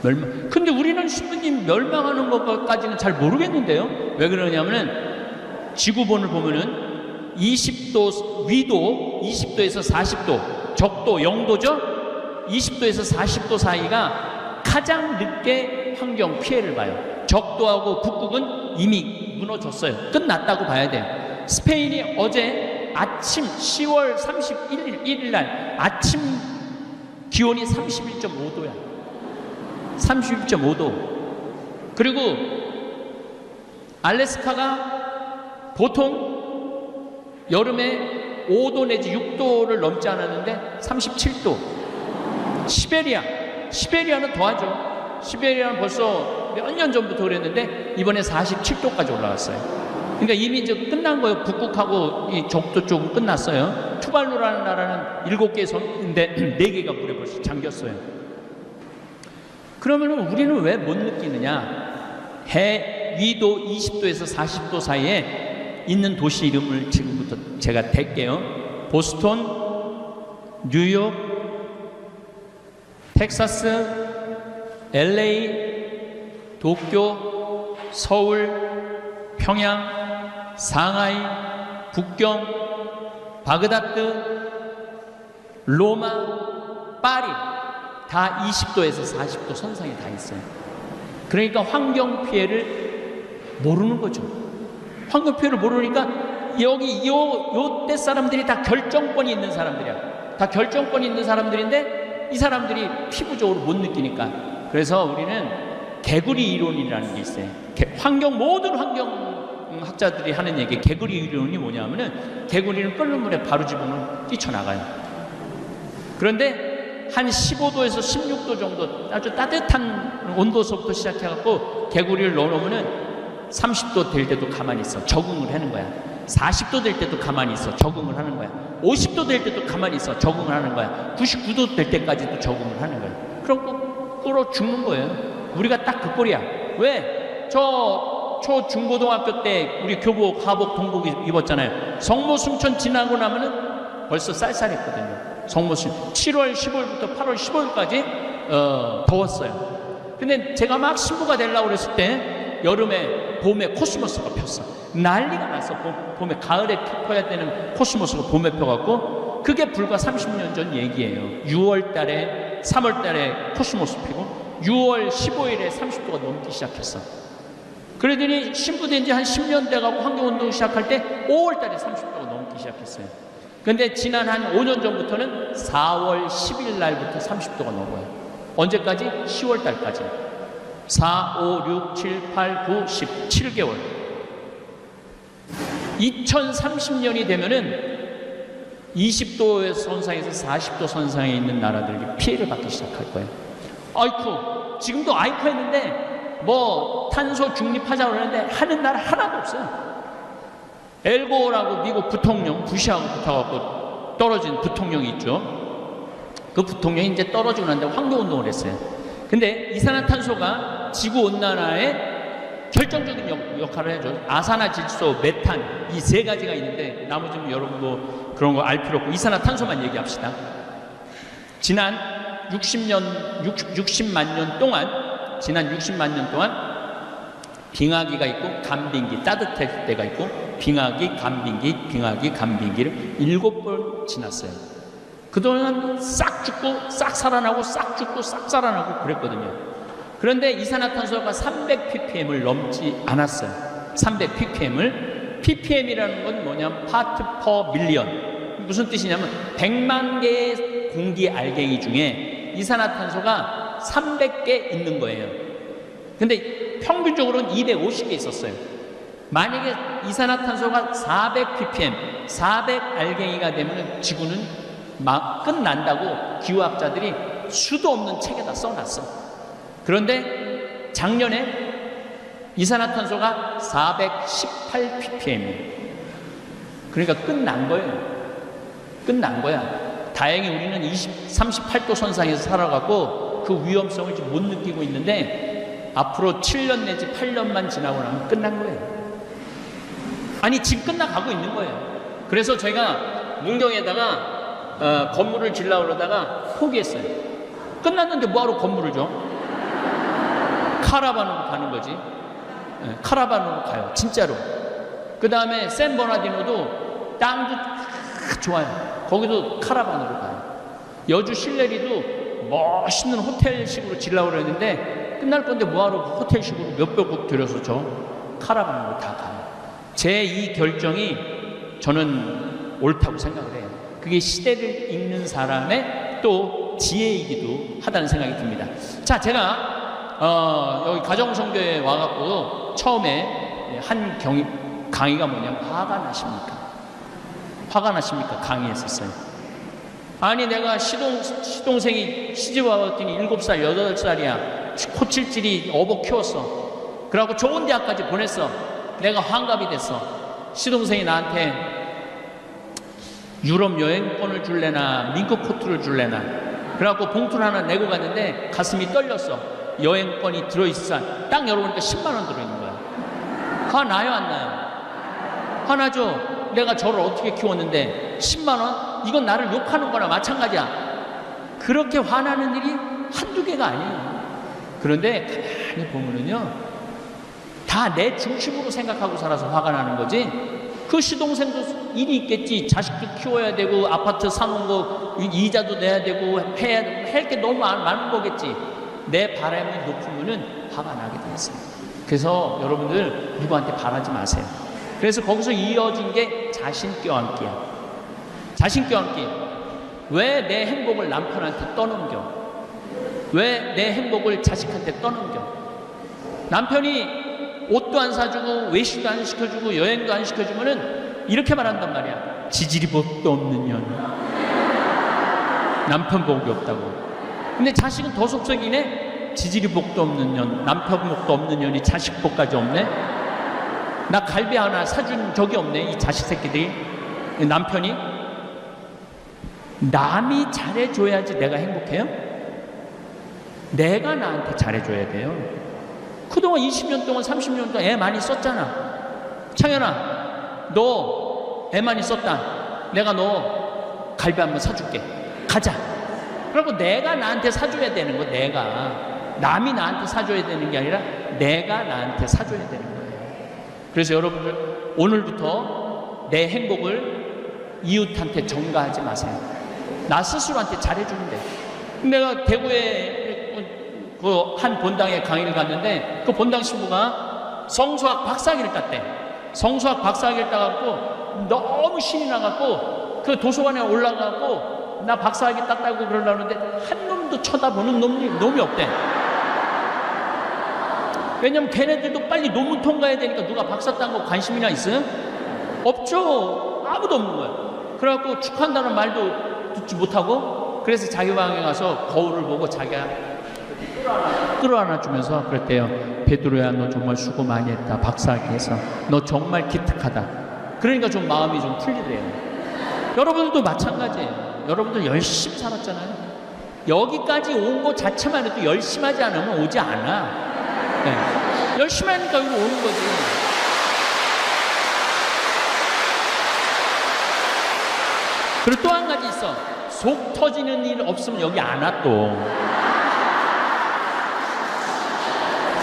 멸망. 근데 우리는 신부님 멸망하는 것까지는 잘 모르겠는데요. 왜 그러냐면은 지구본을 보면은 20도 위도 20도에서 40도, 적도 0도죠. 20도에서 40도 사이가 가장 늦게 환경 피해를 봐요. 적도하고 북극은 이미 무너졌어요. 끝났다고 봐야 돼요. 스페인이 어제 아침 10월 31일 날 아침 기온이 31.5도야. 31.5도. 그리고 알래스카가 보통 여름에 5도 내지 6도를 넘지 않았는데 37도. 시베리아는 더하죠. 시베리아는 벌써 몇 년 전부터 그랬는데 이번에 47도까지 올라갔어요. 그러니까 이미 이제 끝난 거예요. 북극하고 이 적도 쪽은 끝났어요. 투발루라는 나라는 7개 섬인데 4개가 물에 벌써 잠겼어요. 그러면 우리는 왜 못 느끼느냐? 해 위도 20도에서 40도 사이에 있는 도시 이름을 지금부터 제가 댈게요. 보스턴, 뉴욕, 텍사스, LA, 도쿄, 서울, 평양, 상하이, 북경, 바그다드, 로마, 파리 다 20도에서 40도 선상에 다 있어요. 그러니까 환경 피해를 모르는 거죠. 환경 피해를 모르니까 여기 요때 사람들이 다 결정권이 있는 사람들이야. 다 결정권이 있는 사람들인데 이 사람들이 피부적으로 못 느끼니까. 그래서 우리는 개구리 이론이라는 게 있어요. 모든 환경학자들이 하는 얘기, 개구리 이론이 뭐냐면은 개구리는 끓는 물에 바로 집으면 뛰쳐나가요. 그런데 한 15도에서 16도 정도 아주 따뜻한 온도서부터 시작해갖고 개구리를 넣어놓으면은 30도 될 때도 가만히 있어. 적응을 하는 거야. 40도 될 때도 가만히 있어. 적응을 하는 거야. 50도 될 때도 가만히 있어. 적응을 하는 거야. 99도 될 때까지도 적응을 하는 거야. 그럼 끓어 죽는 거예요. 우리가 딱 그 꼴이야. 왜? 중고등학교 때 우리 교복, 하복, 동복 입었잖아요. 성모 순천 지나고 나면은 벌써 쌀쌀했거든요. 성모 순천 7월 15일부터 8월 15일까지 더웠어요. 근데 제가 막 신부가 되려고 그랬을 때 여름에 봄에 코스모스가 폈어. 난리가 났어. 봄에 가을에 펴야 되는 코스모스가 봄에 펴갖고 그게 불과 30년 전 얘기예요. 6월 달에 3월 달에 코스모스 피고 6월 15일에 30도가 넘기 시작했어. 그러더니 신부된 지 한 10년 돼가고 환경운동 시작할 때 5월 달에 30도가 넘기 시작했어요. 근데 지난 한 5년 전부터는 4월 10일 날부터 30도가 넘어요. 언제까지? 10월 달까지. 4, 5, 6, 7, 8, 9, 10, 7개월. 2030년이 되면은 20도 선상에서 40도 선상에 있는 나라들이 피해를 받기 시작할 거예요. 아이쿠, 지금도 아이쿠 했는데 뭐 탄소 중립하자고 그러는데 하는 나라 하나도 없어요. 엘고라고 미국 부통령, 부시하고 붙어갖고 떨어진 부통령이 있죠. 그 부통령이 이제 떨어지고 난 다음에 환경운동을 했어요. 근데 이산화탄소가 지구온난화에 결정적인 역할을 해줘. 아산화질소, 메탄 이 세 가지가 있는데 나머지는 여러분 뭐 그런 거 알 필요 없고 이산화탄소만 얘기합시다. 지난 60만 년 동안 빙하기가 있고 간빙기, 따뜻할 때가 있고 빙하기, 간빙기를 7번 지났어요. 그동안 싹 죽고 싹 살아나고 싹 죽고 싹 살아나고 그랬거든요. 그런데 이산화탄소가 300ppm을 넘지 않았어요. 300ppm을 ppm이라는 건 뭐냐면 파트 퍼 밀리언. 무슨 뜻이냐면 100만 개의 공기 알갱이 중에 이산화탄소가 300개 있는 거예요. 근데 평균적으로는 250개 있었어요. 만약에 이산화탄소가 400 ppm, 400 알갱이가 되면 지구는 막 끝난다고 기후학자들이 수도 없는 책에다 써놨어. 그런데 작년에 이산화탄소가 418 ppm이에요. 그러니까 끝난 거예요. 끝난 거야. 다행히 우리는 38도 선상에서 살아가고 그 위험성을 지금 못 느끼고 있는데 앞으로 7년 내지 8년만 지나고 나면 끝난 거예요. 아니 지금 끝나가고 있는 거예요. 그래서 제가 문경에다가 건물을 지으려고 그러다가 포기했어요. 끝났는데 뭐하러 건물을 줘? 카라반으로 가는 거지. 카라반으로 가요. 진짜로. 그 다음에 샌버나디노도 땅도 좋아요. 거기도 카라반으로 가요. 여주 실내리도 멋있는 호텔식으로 지으려고 그랬는데 끝날 건데 뭐하러 호텔식으로 몇백억 들여서 저 카라반으로 다 가요. 제 이 결정이 저는 옳다고 생각을 해요. 그게 시대를 읽는 사람의 또 지혜이기도 하다는 생각이 듭니다. 자, 제가 여기 가정성교에 와갖고 처음에 한 강의가 뭐냐면 화가 나십니까? 화가 나십니까? 강의했었어요. 아니 내가 시동생이 시집 와봤더니 7살, 8살이야. 코칠질이 어복 키웠어. 그래갖고 좋은 대학까지 보냈어. 내가 환갑이 됐어. 시동생이 나한테 유럽 여행권을 줄래나 민크 코트를 줄래나. 그래갖고 봉투를 하나 내고 갔는데 가슴이 떨렸어. 여행권이 들어있어. 딱 열어보니까 10만 원 들어있는 거야. 화 나요 안 나요? 화나죠? 내가 저를 어떻게 키웠는데 10만 원? 이건 나를 욕하는 거나 마찬가지야. 그렇게 화나는 일이 한두 개가 아니에요. 그런데 가만히 보면은요, 다 내 중심으로 생각하고 살아서 화가 나는 거지. 그 시동생도 일이 있겠지. 자식도 키워야 되고 아파트 사놓은 거 이자도 내야 되고 해야 되고 할 게 너무 많은 거겠지. 내 바람이 높으면은 화가 나게 돼 있어요. 그래서 여러분들 누구한테 바라지 마세요. 그래서 거기서 이어진 게 자신 껴안기야. 자신 껴안기. 왜 내 행복을 남편한테 떠넘겨? 왜 내 행복을 자식한테 떠넘겨? 남편이 옷도 안 사주고 외식도 안 시켜주고 여행도 안 시켜주면은 이렇게 말한단 말이야. 지질이 복도 없는 년. 남편 복이 없다고. 근데 자식은 더 속썩이네. 지질이 복도 없는 년, 남편 복도 없는 년이 자식 복까지 없네. 나 갈비 하나 사준 적이 없네. 이 자식 새끼들이. 남편이 남이 잘해줘야지 내가 행복해요. 내가 나한테 잘해줘야 돼요. 그동안 20년 동안 30년 동안 애 많이 썼잖아. 창현아, 너 애 많이 썼다. 내가 너 갈비 한번 사줄게. 가자. 그리고 내가 나한테 사줘야 되는 거. 내가. 남이 나한테 사줘야 되는 게 아니라 내가 나한테 사줘야 되는 거예요. 그래서 여러분들 오늘부터 내 행복을 이웃한테 전가하지 마세요. 나 스스로한테 잘해주면 돼. 내가 대구에 그 한 본당에 강의를 갔는데 그 본당 신부가 성수학 박사학위를 땄대. 성수학 박사학위를 따갖고 너무 신이 나갖고 그 도서관에 올라가고 나 박사학위 땄다고 그러려는데 한 놈도 쳐다보는 놈이 없대. 왜냐면 걔네들도 빨리 논문 통과해야 되니까 누가 박사 딴 거 관심이나 있어요? 없죠. 아무도 없는 거야. 그래갖고 축하한다는 말도 듣지 못하고 그래서 자기 방에 가서 거울을 보고 자기가 끌어안아 주면서 그랬대요. 베드로야, 너 정말 수고 많이 했다. 박사학위 해서 너 정말 기특하다. 그러니까 좀 마음이 좀 풀리래요. 여러분들도 마찬가지예요. 여러분들 열심히 살았잖아요. 여기까지 온 거 자체만 해도 열심히 하지 않으면 오지 않아. 네. 열심히 하니까 여기 오는 거지. 그리고 또 한 가지 있어. 속 터지는 일 없으면 여기 안 와 또.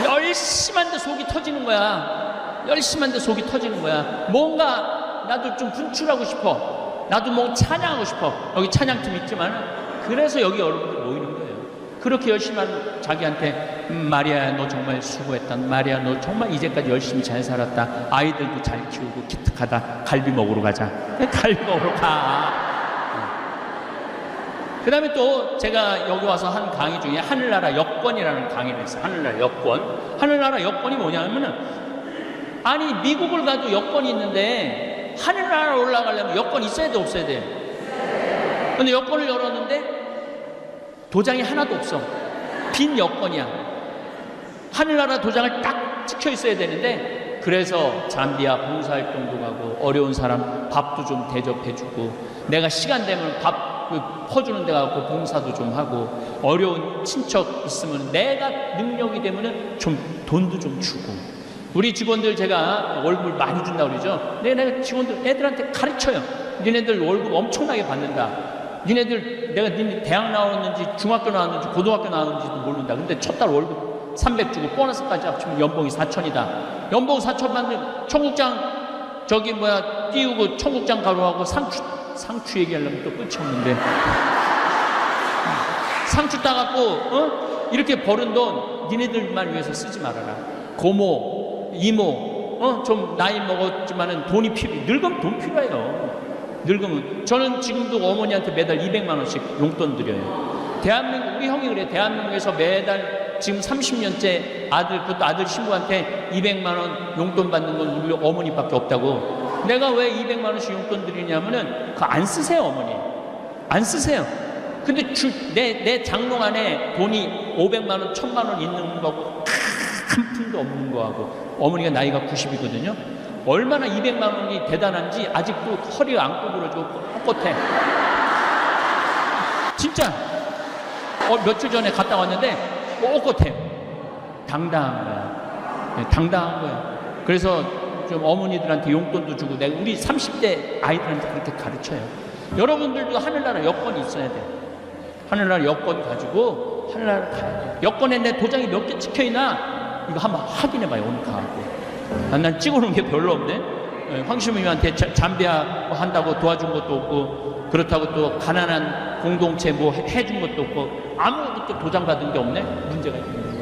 열심히 한데 속이 터지는 거야. 열심히 한데 속이 터지는 거야. 뭔가 나도 좀 분출하고 싶어. 나도 뭐 찬양하고 싶어. 여기 찬양팀 있지만 그래서 여기 여러분들 모이는 거예요. 그렇게 열심히 한 자기한테 마리아야 너 정말 수고했다. 마리아 너 정말 이제까지 열심히 잘 살았다. 아이들도 잘 키우고 기특하다. 갈비 먹으러 가자. 갈비 먹으러 가. 그 다음에 또 제가 여기 와서 한 강의 중에 하늘나라 여권이라는 강의를 했어요. 하늘나라 여권. 하늘나라 여권이 뭐냐면은, 아니, 미국을 가도 여권이 있는데, 하늘나라 올라가려면 여권이 있어야 돼, 없어야 돼? 근데 여권을 열었는데, 도장이 하나도 없어. 빈 여권이야. 하늘나라 도장을 딱 찍혀 있어야 되는데, 그래서 잠비아 봉사활동도 가고, 어려운 사람 밥도 좀 대접해주고, 내가 시간 되면 밥 퍼주는 데 가고 봉사도 좀 하고, 어려운 친척 있으면 내가 능력이 되면은 좀 돈도 좀 주고, 우리 직원들 제가 월급을 많이 준다고 그러죠. 내가 직원들 애들한테 가르쳐요. 니네들 월급 엄청나게 받는다. 니네들 내가 니네 대학 나왔는지 중학교 나왔는지 고등학교 나왔는지도 모른다. 근데 첫 달 월급 300 주고 보너스까지 합치면 연봉이 4천이다. 연봉 4천 받는 청국장 띄우고 청국장 가루하고 상추 얘기하려면 또 끝이 없는데, 상추 따갖고 이렇게 버는 돈 니네들만 위해서 쓰지 말아라. 고모, 이모, 좀 나이 먹었지만은 돈이 늙으면 돈 필요해요. 늙으면. 저는 지금도 어머니한테 매달 200만 원씩 용돈 드려요. 대한민국, 우리 형이 그래. 대한민국에서 매달 지금 30년째 그것도 아들 신부한테 200만 원 용돈 받는 건 우리 어머니밖에 없다고. 내가 왜 200만 원씩 용돈 드리냐면은 그거 안 쓰세요, 어머니. 안 쓰세요. 근데 내 장롱 안에 돈이 500만 원, 1000만 원 있는 거고 한 푼도 없는 거하고, 어머니가 나이가 90이거든요. 얼마나 200만 원이 대단한지 아직도 허리가 안 구부러지고 꼿꼿해. 진짜. 며칠 전에 갔다 왔는데 꼿꼿해. 당당한 거야. 네, 당당한 거야. 그래서 좀 어머니들한테 용돈도 주고, 내가 우리 30대 아이들한테 그렇게 가르쳐요. 여러분들도 하늘나라 여권이 있어야 돼. 하늘나라 여권 가지고 하늘나라 가야 돼. 여권에 내 도장이 몇 개 찍혀있나 이거 한번 확인해봐요. 오늘 가고. 난 찍어놓은 게 별로 없네. 황시무님한테 잠비아 한다고 도와준 것도 없고, 그렇다고 또 가난한 공동체 뭐 해준 것도 없고, 아무것도 도장 받은 게 없네. 문제가 있는 거예요.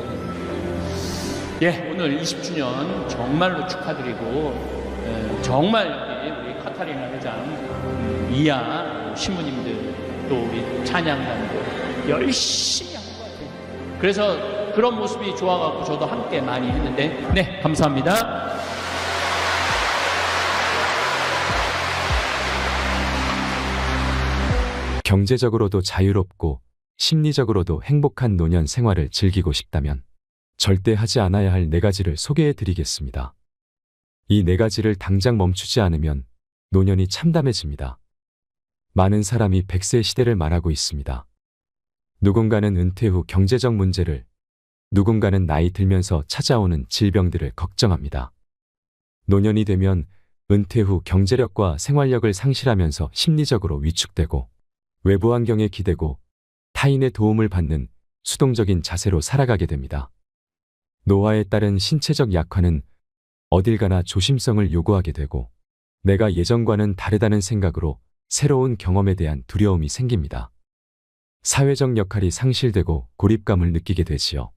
예, 오늘 20주년 정말로 축하드리고, 정말 우리 카타리나 회장, 이하 신부님들, 또 우리 찬양단들 열심히 한 것 같아요. 그래서 그런 모습이 좋아갖고 저도 함께 많이 했는데, 네, 감사합니다. 경제적으로도 자유롭고 심리적으로도 행복한 노년 생활을 즐기고 싶다면 절대 하지 않아야 할 4가지를 소개해 드리겠습니다. 이 4가지를 당장 멈추지 않으면 노년이 참담해집니다. 많은 사람이 100세 시대를 말하고 있습니다. 누군가는 은퇴 후 경제적 문제를, 누군가는 나이 들면서 찾아오는 질병들을 걱정합니다. 노년이 되면 은퇴 후 경제력과 생활력을 상실하면서 심리적으로 위축되고, 외부 환경에 기대고 타인의 도움을 받는 수동적인 자세로 살아가게 됩니다. 노화에 따른 신체적 약화는 어딜 가나 조심성을 요구하게 되고, 내가 예전과는 다르다는 생각으로 새로운 경험에 대한 두려움이 생깁니다. 사회적 역할이 상실되고 고립감을 느끼게 되지요.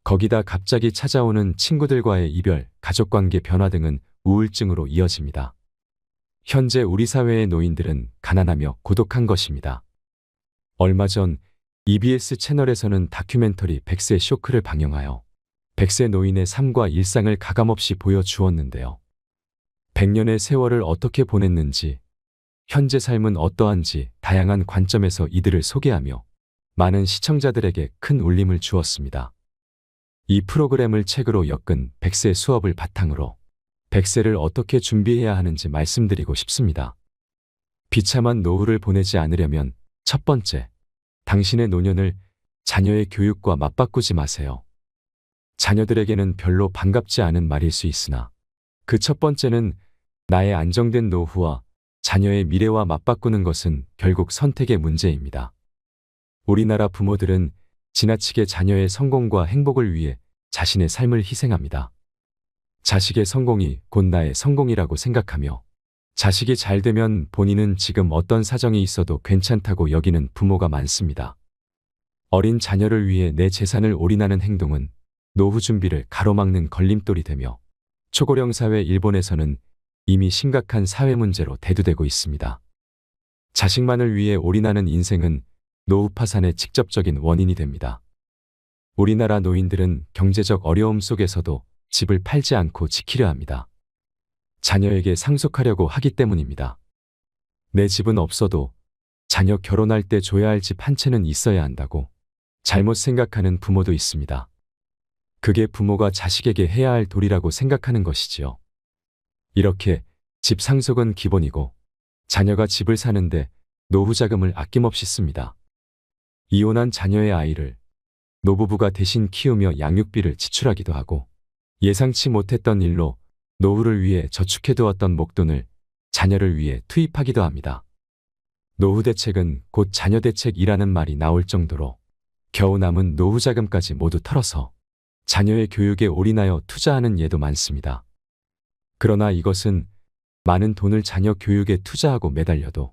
거기다 갑자기 찾아오는 친구들과의 이별, 가족관계 변화 등은 우울증으로 이어집니다. 현재 우리 사회의 노인들은 가난하며 고독한 것입니다. 얼마 전 EBS 채널에서는 다큐멘터리 100세 쇼크를 방영하여 100세 노인의 삶과 일상을 가감없이 보여주었는데요. 100년의 세월을 어떻게 보냈는지, 현재 삶은 어떠한지 다양한 관점에서 이들을 소개하며 많은 시청자들에게 큰 울림을 주었습니다. 이 프로그램을 책으로 엮은 100세 수업을 바탕으로 100세를 어떻게 준비해야 하는지 말씀드리고 싶습니다. 비참한 노후를 보내지 않으려면 첫 번째, 당신의 노년을 자녀의 교육과 맞바꾸지 마세요. 자녀들에게는 별로 반갑지 않은 말일 수 있으나 그 첫 번째는 나의 안정된 노후와 자녀의 미래와 맞바꾸는 것은 결국 선택의 문제입니다. 우리나라 부모들은 지나치게 자녀의 성공과 행복을 위해 자신의 삶을 희생합니다. 자식의 성공이 곧 나의 성공이라고 생각하며, 자식이 잘 되면 본인은 지금 어떤 사정이 있어도 괜찮다고 여기는 부모가 많습니다. 어린 자녀를 위해 내 재산을 올인하는 행동은 노후 준비를 가로막는 걸림돌이 되며, 초고령 사회 일본에서는 이미 심각한 사회 문제로 대두되고 있습니다. 자식만을 위해 올인하는 인생은 노후 파산의 직접적인 원인이 됩니다. 우리나라 노인들은 경제적 어려움 속에서도 집을 팔지 않고 지키려 합니다. 자녀에게 상속하려고 하기 때문입니다. 내 집은 없어도 자녀 결혼할 때 줘야 할 집 한 채는 있어야 한다고 잘못 생각하는 부모도 있습니다. 그게 부모가 자식에게 해야 할 도리라고 생각하는 것이지요. 이렇게 집 상속은 기본이고 자녀가 집을 사는데 노후 자금을 아낌없이 씁니다. 이혼한 자녀의 아이를 노부부가 대신 키우며 양육비를 지출하기도 하고 예상치 못했던 일로 노후를 위해 저축해두었던 목돈을 자녀를 위해 투입하기도 합니다. 노후 대책은 곧 자녀 대책이라는 말이 나올 정도로 겨우 남은 노후 자금까지 모두 털어서 자녀의 교육에 올인하여 투자하는 예도 많습니다. 그러나 이것은 많은 돈을 자녀 교육에 투자하고 매달려도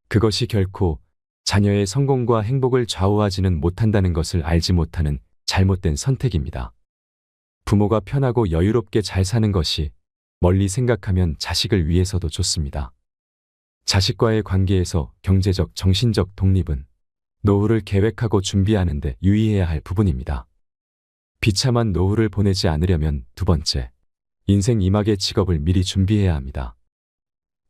그것이 결코 자녀의 성공과 행복을 좌우하지는 못한다는 것을 알지 못하는 잘못된 선택입니다. 부모가 편하고 여유롭게 잘 사는 것이 멀리 생각하면 자식을 위해서도 좋습니다. 자식과의 관계에서 경제적, 정신적 독립은 노후를 계획하고 준비하는 데 유의해야 할 부분입니다. 비참한 노후를 보내지 않으려면 두 번째, 인생 2막의 직업을 미리 준비해야 합니다.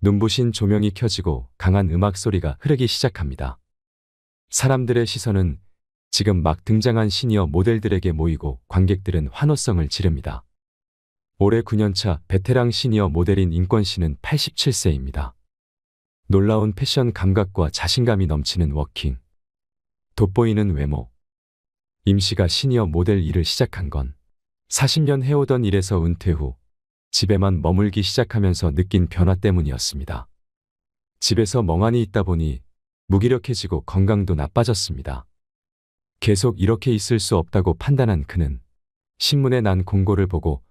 눈부신 조명이 켜지고 강한 음악 소리가 흐르기 시작합니다. 사람들의 시선은 지금 막 등장한 시니어 모델들에게 모이고 관객들은 환호성을 지릅니다. 올해 9년차 베테랑 시니어 모델인 인권 씨는 87세입니다. 놀라운 패션 감각과 자신감이 넘치는 워킹, 돋보이는 외모. 임 씨가 시니어 모델 일을 시작한 건 40년 해오던 일에서 은퇴 후 집에만 머물기 시작하면서 느낀 변화 때문이었습니다. 집에서 멍하니 있다 보니 무기력해지고 건강도 나빠졌습니다. 계속 이렇게 있을 수 없다고 판단한 그는 신문에 난 공고를 보고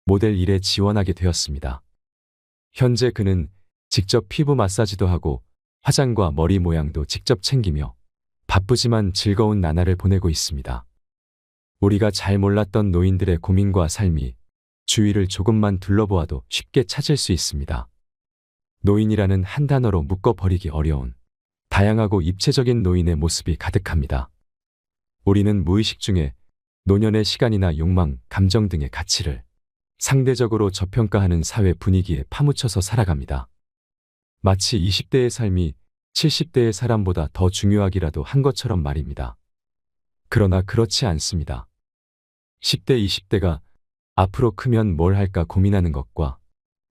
모델 일에 지원하게 되었습니다. 현재 그는 직접 피부 마사지도 하고 화장과 머리 모양도 직접 챙기며 바쁘지만 즐거운 나날을 보내고 있습니다. 우리가 잘 몰랐던 노인들의 고민과 삶이 주위를 조금만 둘러보아도 쉽게 찾을 수 있습니다. 노인이라는 한 단어로 묶어버리기 어려운 다양하고 입체적인 노인의 모습이 가득합니다. 우리는 무의식 중에 노년의 시간이나 욕망, 감정 등의 가치를 상대적으로 저평가하는 사회 분위기에 파묻혀서 살아갑니다. 마치 20대의 삶이 70대의 사람보다 더 중요하기라도 한 것처럼 말입니다. 그러나 그렇지 않습니다. 10대, 20대가 앞으로 크면 뭘 할까 고민하는 것과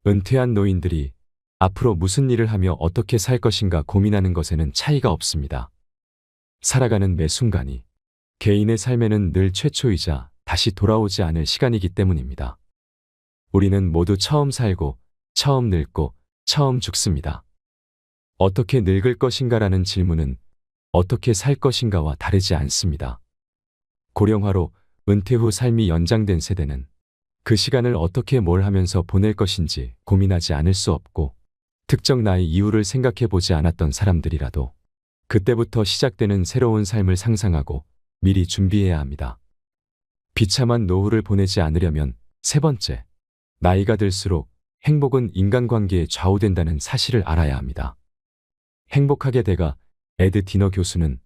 은퇴한 노인들이 앞으로 무슨 일을 하며 어떻게 살 것인가 고민하는 것에는 차이가 없습니다. 살아가는 매 순간이 개인의 삶에는 늘 최초이자 다시 돌아오지 않을 시간이기 때문입니다. 우리는 모두 처음 살고, 처음 늙고, 처음 죽습니다. 어떻게 늙을 것인가라는 질문은 어떻게 살 것인가와 다르지 않습니다. 고령화로 은퇴 후 삶이 연장된 세대는 그 시간을 어떻게 뭘 하면서 보낼 것인지 고민하지 않을 수 없고 특정 나이 이후를 생각해 보지 않았던 사람들이라도 그때부터 시작되는 새로운 삶을 상상하고 미리 준비해야 합니다. 비참한 노후를 보내지 않으려면 세 번째, 나이가 들수록 행복은 인간관계에 좌우된다는 사실을 알아야 합니다. 행복하게 돼가 에드 디너 교수는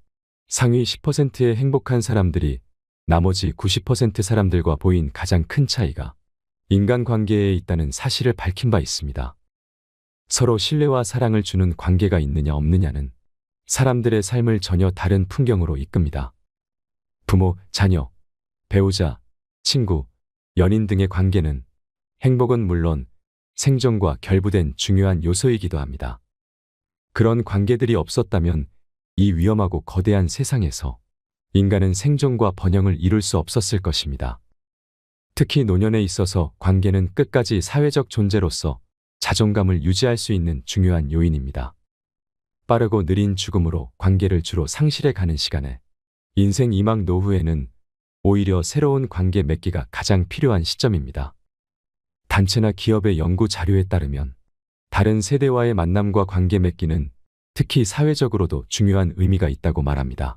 상위 10%의 행복한 사람들이 나머지 90% 사람들과 보인 가장 큰 차이가 인간관계에 있다는 사실을 밝힌 바 있습니다. 서로 신뢰와 사랑을 주는 관계가 있느냐 없느냐는 사람들의 삶을 전혀 다른 풍경으로 이끕니다. 부모, 자녀, 배우자, 친구, 연인 등의 관계는 행복은 물론 생존과 결부된 중요한 요소이기도 합니다. 그런 관계들이 없었다면 이 위험하고 거대한 세상에서 인간은 생존과 번영을 이룰 수 없었을 것입니다. 특히 노년에 있어서 관계는 끝까지 사회적 존재로서 자존감을 유지할 수 있는 중요한 요인입니다. 빠르고 느린 죽음으로 관계를 주로 상실해 가는 시간에 인생 2막 노후에는 오히려 새로운 관계 맺기가 가장 필요한 시점입니다. 단체나 기업의 연구 자료에 따르면 다른 세대와의 만남과 관계 맺기는 특히 사회적으로도 중요한 의미가 있다고 말합니다.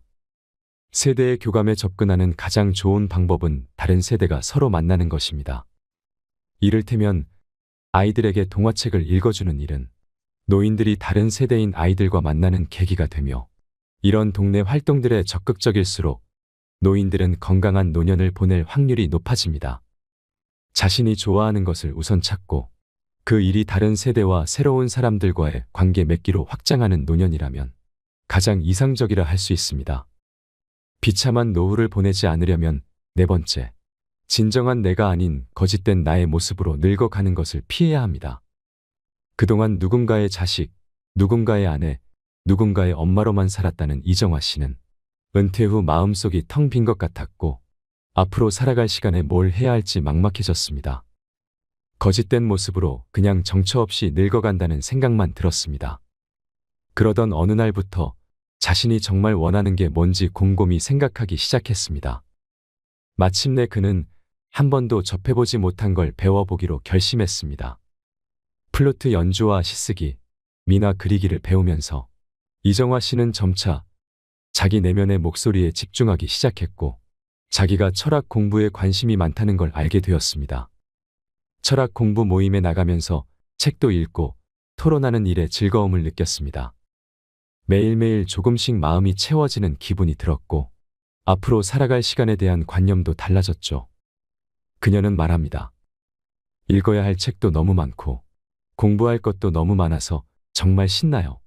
세대의 교감에 접근하는 가장 좋은 방법은 다른 세대가 서로 만나는 것입니다. 이를테면 아이들에게 동화책을 읽어주는 일은 노인들이 다른 세대인 아이들과 만나는 계기가 되며 이런 동네 활동들에 적극적일수록 노인들은 건강한 노년을 보낼 확률이 높아집니다. 자신이 좋아하는 것을 우선 찾고 그 일이 다른 세대와 새로운 사람들과의 관계 맺기로 확장하는 노년이라면 가장 이상적이라 할 수 있습니다. 비참한 노후를 보내지 않으려면 네 번째, 진정한 내가 아닌 거짓된 나의 모습으로 늙어가는 것을 피해야 합니다. 그동안 누군가의 자식, 누군가의 아내, 누군가의 엄마로만 살았다는 이정화 씨는 은퇴 후 마음속이 텅 빈 것 같았고 앞으로 살아갈 시간에 뭘 해야 할지 막막해졌습니다. 거짓된 모습으로 그냥 정처 없이 늙어간다는 생각만 들었습니다. 그러던 어느 날부터 자신이 정말 원하는 게 뭔지 곰곰이 생각하기 시작했습니다. 마침내 그는 한 번도 접해보지 못한 걸 배워보기로 결심했습니다. 플루트 연주와 시쓰기, 미나 그리기를 배우면서 이정화 씨는 점차 자기 내면의 목소리에 집중하기 시작했고 자기가 철학 공부에 관심이 많다는 걸 알게 되었습니다. 철학 공부 모임에 나가면서 책도 읽고 토론하는 일에 즐거움을 느꼈습니다. 매일매일 조금씩 마음이 채워지는 기분이 들었고 앞으로 살아갈 시간에 대한 관념도 달라졌죠. 그녀는 말합니다. 읽어야 할 책도 너무 많고 공부할 것도 너무 많아서 정말 신나요.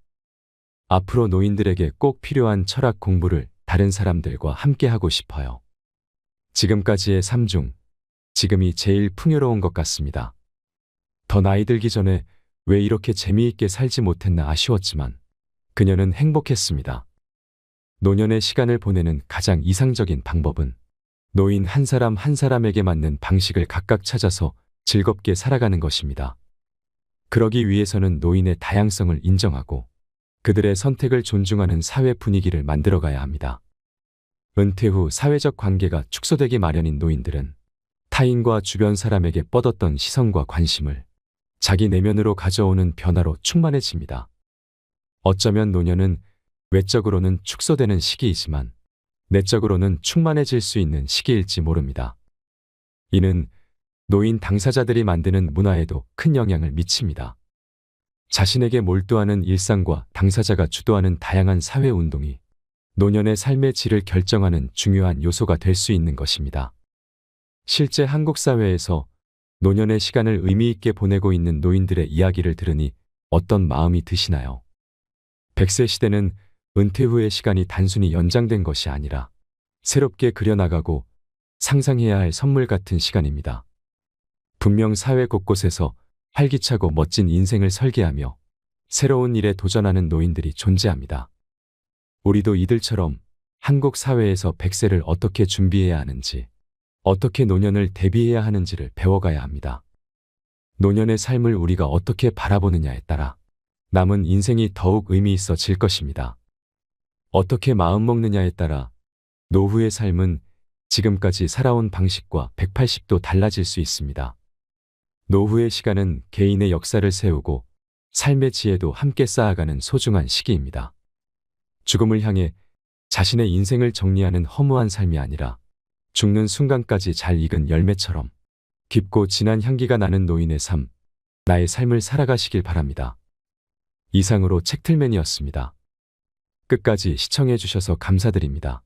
앞으로 노인들에게 꼭 필요한 철학 공부를 다른 사람들과 함께 하고 싶어요. 지금까지의 삶 중 지금이 제일 풍요로운 것 같습니다. 더 나이 들기 전에 왜 이렇게 재미있게 살지 못했나 아쉬웠지만 그녀는 행복했습니다. 노년의 시간을 보내는 가장 이상적인 방법은 노인 한 사람 한 사람에게 맞는 방식을 각각 찾아서 즐겁게 살아가는 것입니다. 그러기 위해서는 노인의 다양성을 인정하고 그들의 선택을 존중하는 사회 분위기를 만들어가야 합니다. 은퇴 후 사회적 관계가 축소되기 마련인 노인들은 타인과 주변 사람에게 뻗었던 시선과 관심을 자기 내면으로 가져오는 변화로 충만해집니다. 어쩌면 노년은 외적으로는 축소되는 시기이지만 내적으로는 충만해질 수 있는 시기일지 모릅니다. 이는 노인 당사자들이 만드는 문화에도 큰 영향을 미칩니다. 자신에게 몰두하는 일상과 당사자가 주도하는 다양한 사회운동이 노년의 삶의 질을 결정하는 중요한 요소가 될 수 있는 것입니다. 실제 한국 사회에서 노년의 시간을 의미 있게 보내고 있는 노인들의 이야기를 들으니 어떤 마음이 드시나요? 100세 시대는 은퇴 후의 시간이 단순히 연장된 것이 아니라 새롭게 그려나가고 상상해야 할 선물 같은 시간입니다. 분명 사회 곳곳에서 활기차고 멋진 인생을 설계하며 새로운 일에 도전하는 노인들이 존재합니다. 우리도 이들처럼 한국 사회에서 100세를 어떻게 준비해야 하는지, 어떻게 노년을 대비해야 하는지를 배워가야 합니다. 노년의 삶을 우리가 어떻게 바라보느냐에 따라 남은 인생이 더욱 의미 있어질 것입니다. 어떻게 마음먹느냐에 따라 노후의 삶은 지금까지 살아온 방식과 180도 달라질 수 있습니다. 노후의 시간은 개인의 역사를 세우고 삶의 지혜도 함께 쌓아가는 소중한 시기입니다. 죽음을 향해 자신의 인생을 정리하는 허무한 삶이 아니라 죽는 순간까지 잘 익은 열매처럼 깊고 진한 향기가 나는 노인의 삶, 나의 삶을 살아가시길 바랍니다. 이상으로 책틀맨이었습니다. 끝까지 시청해 주셔서 감사드립니다.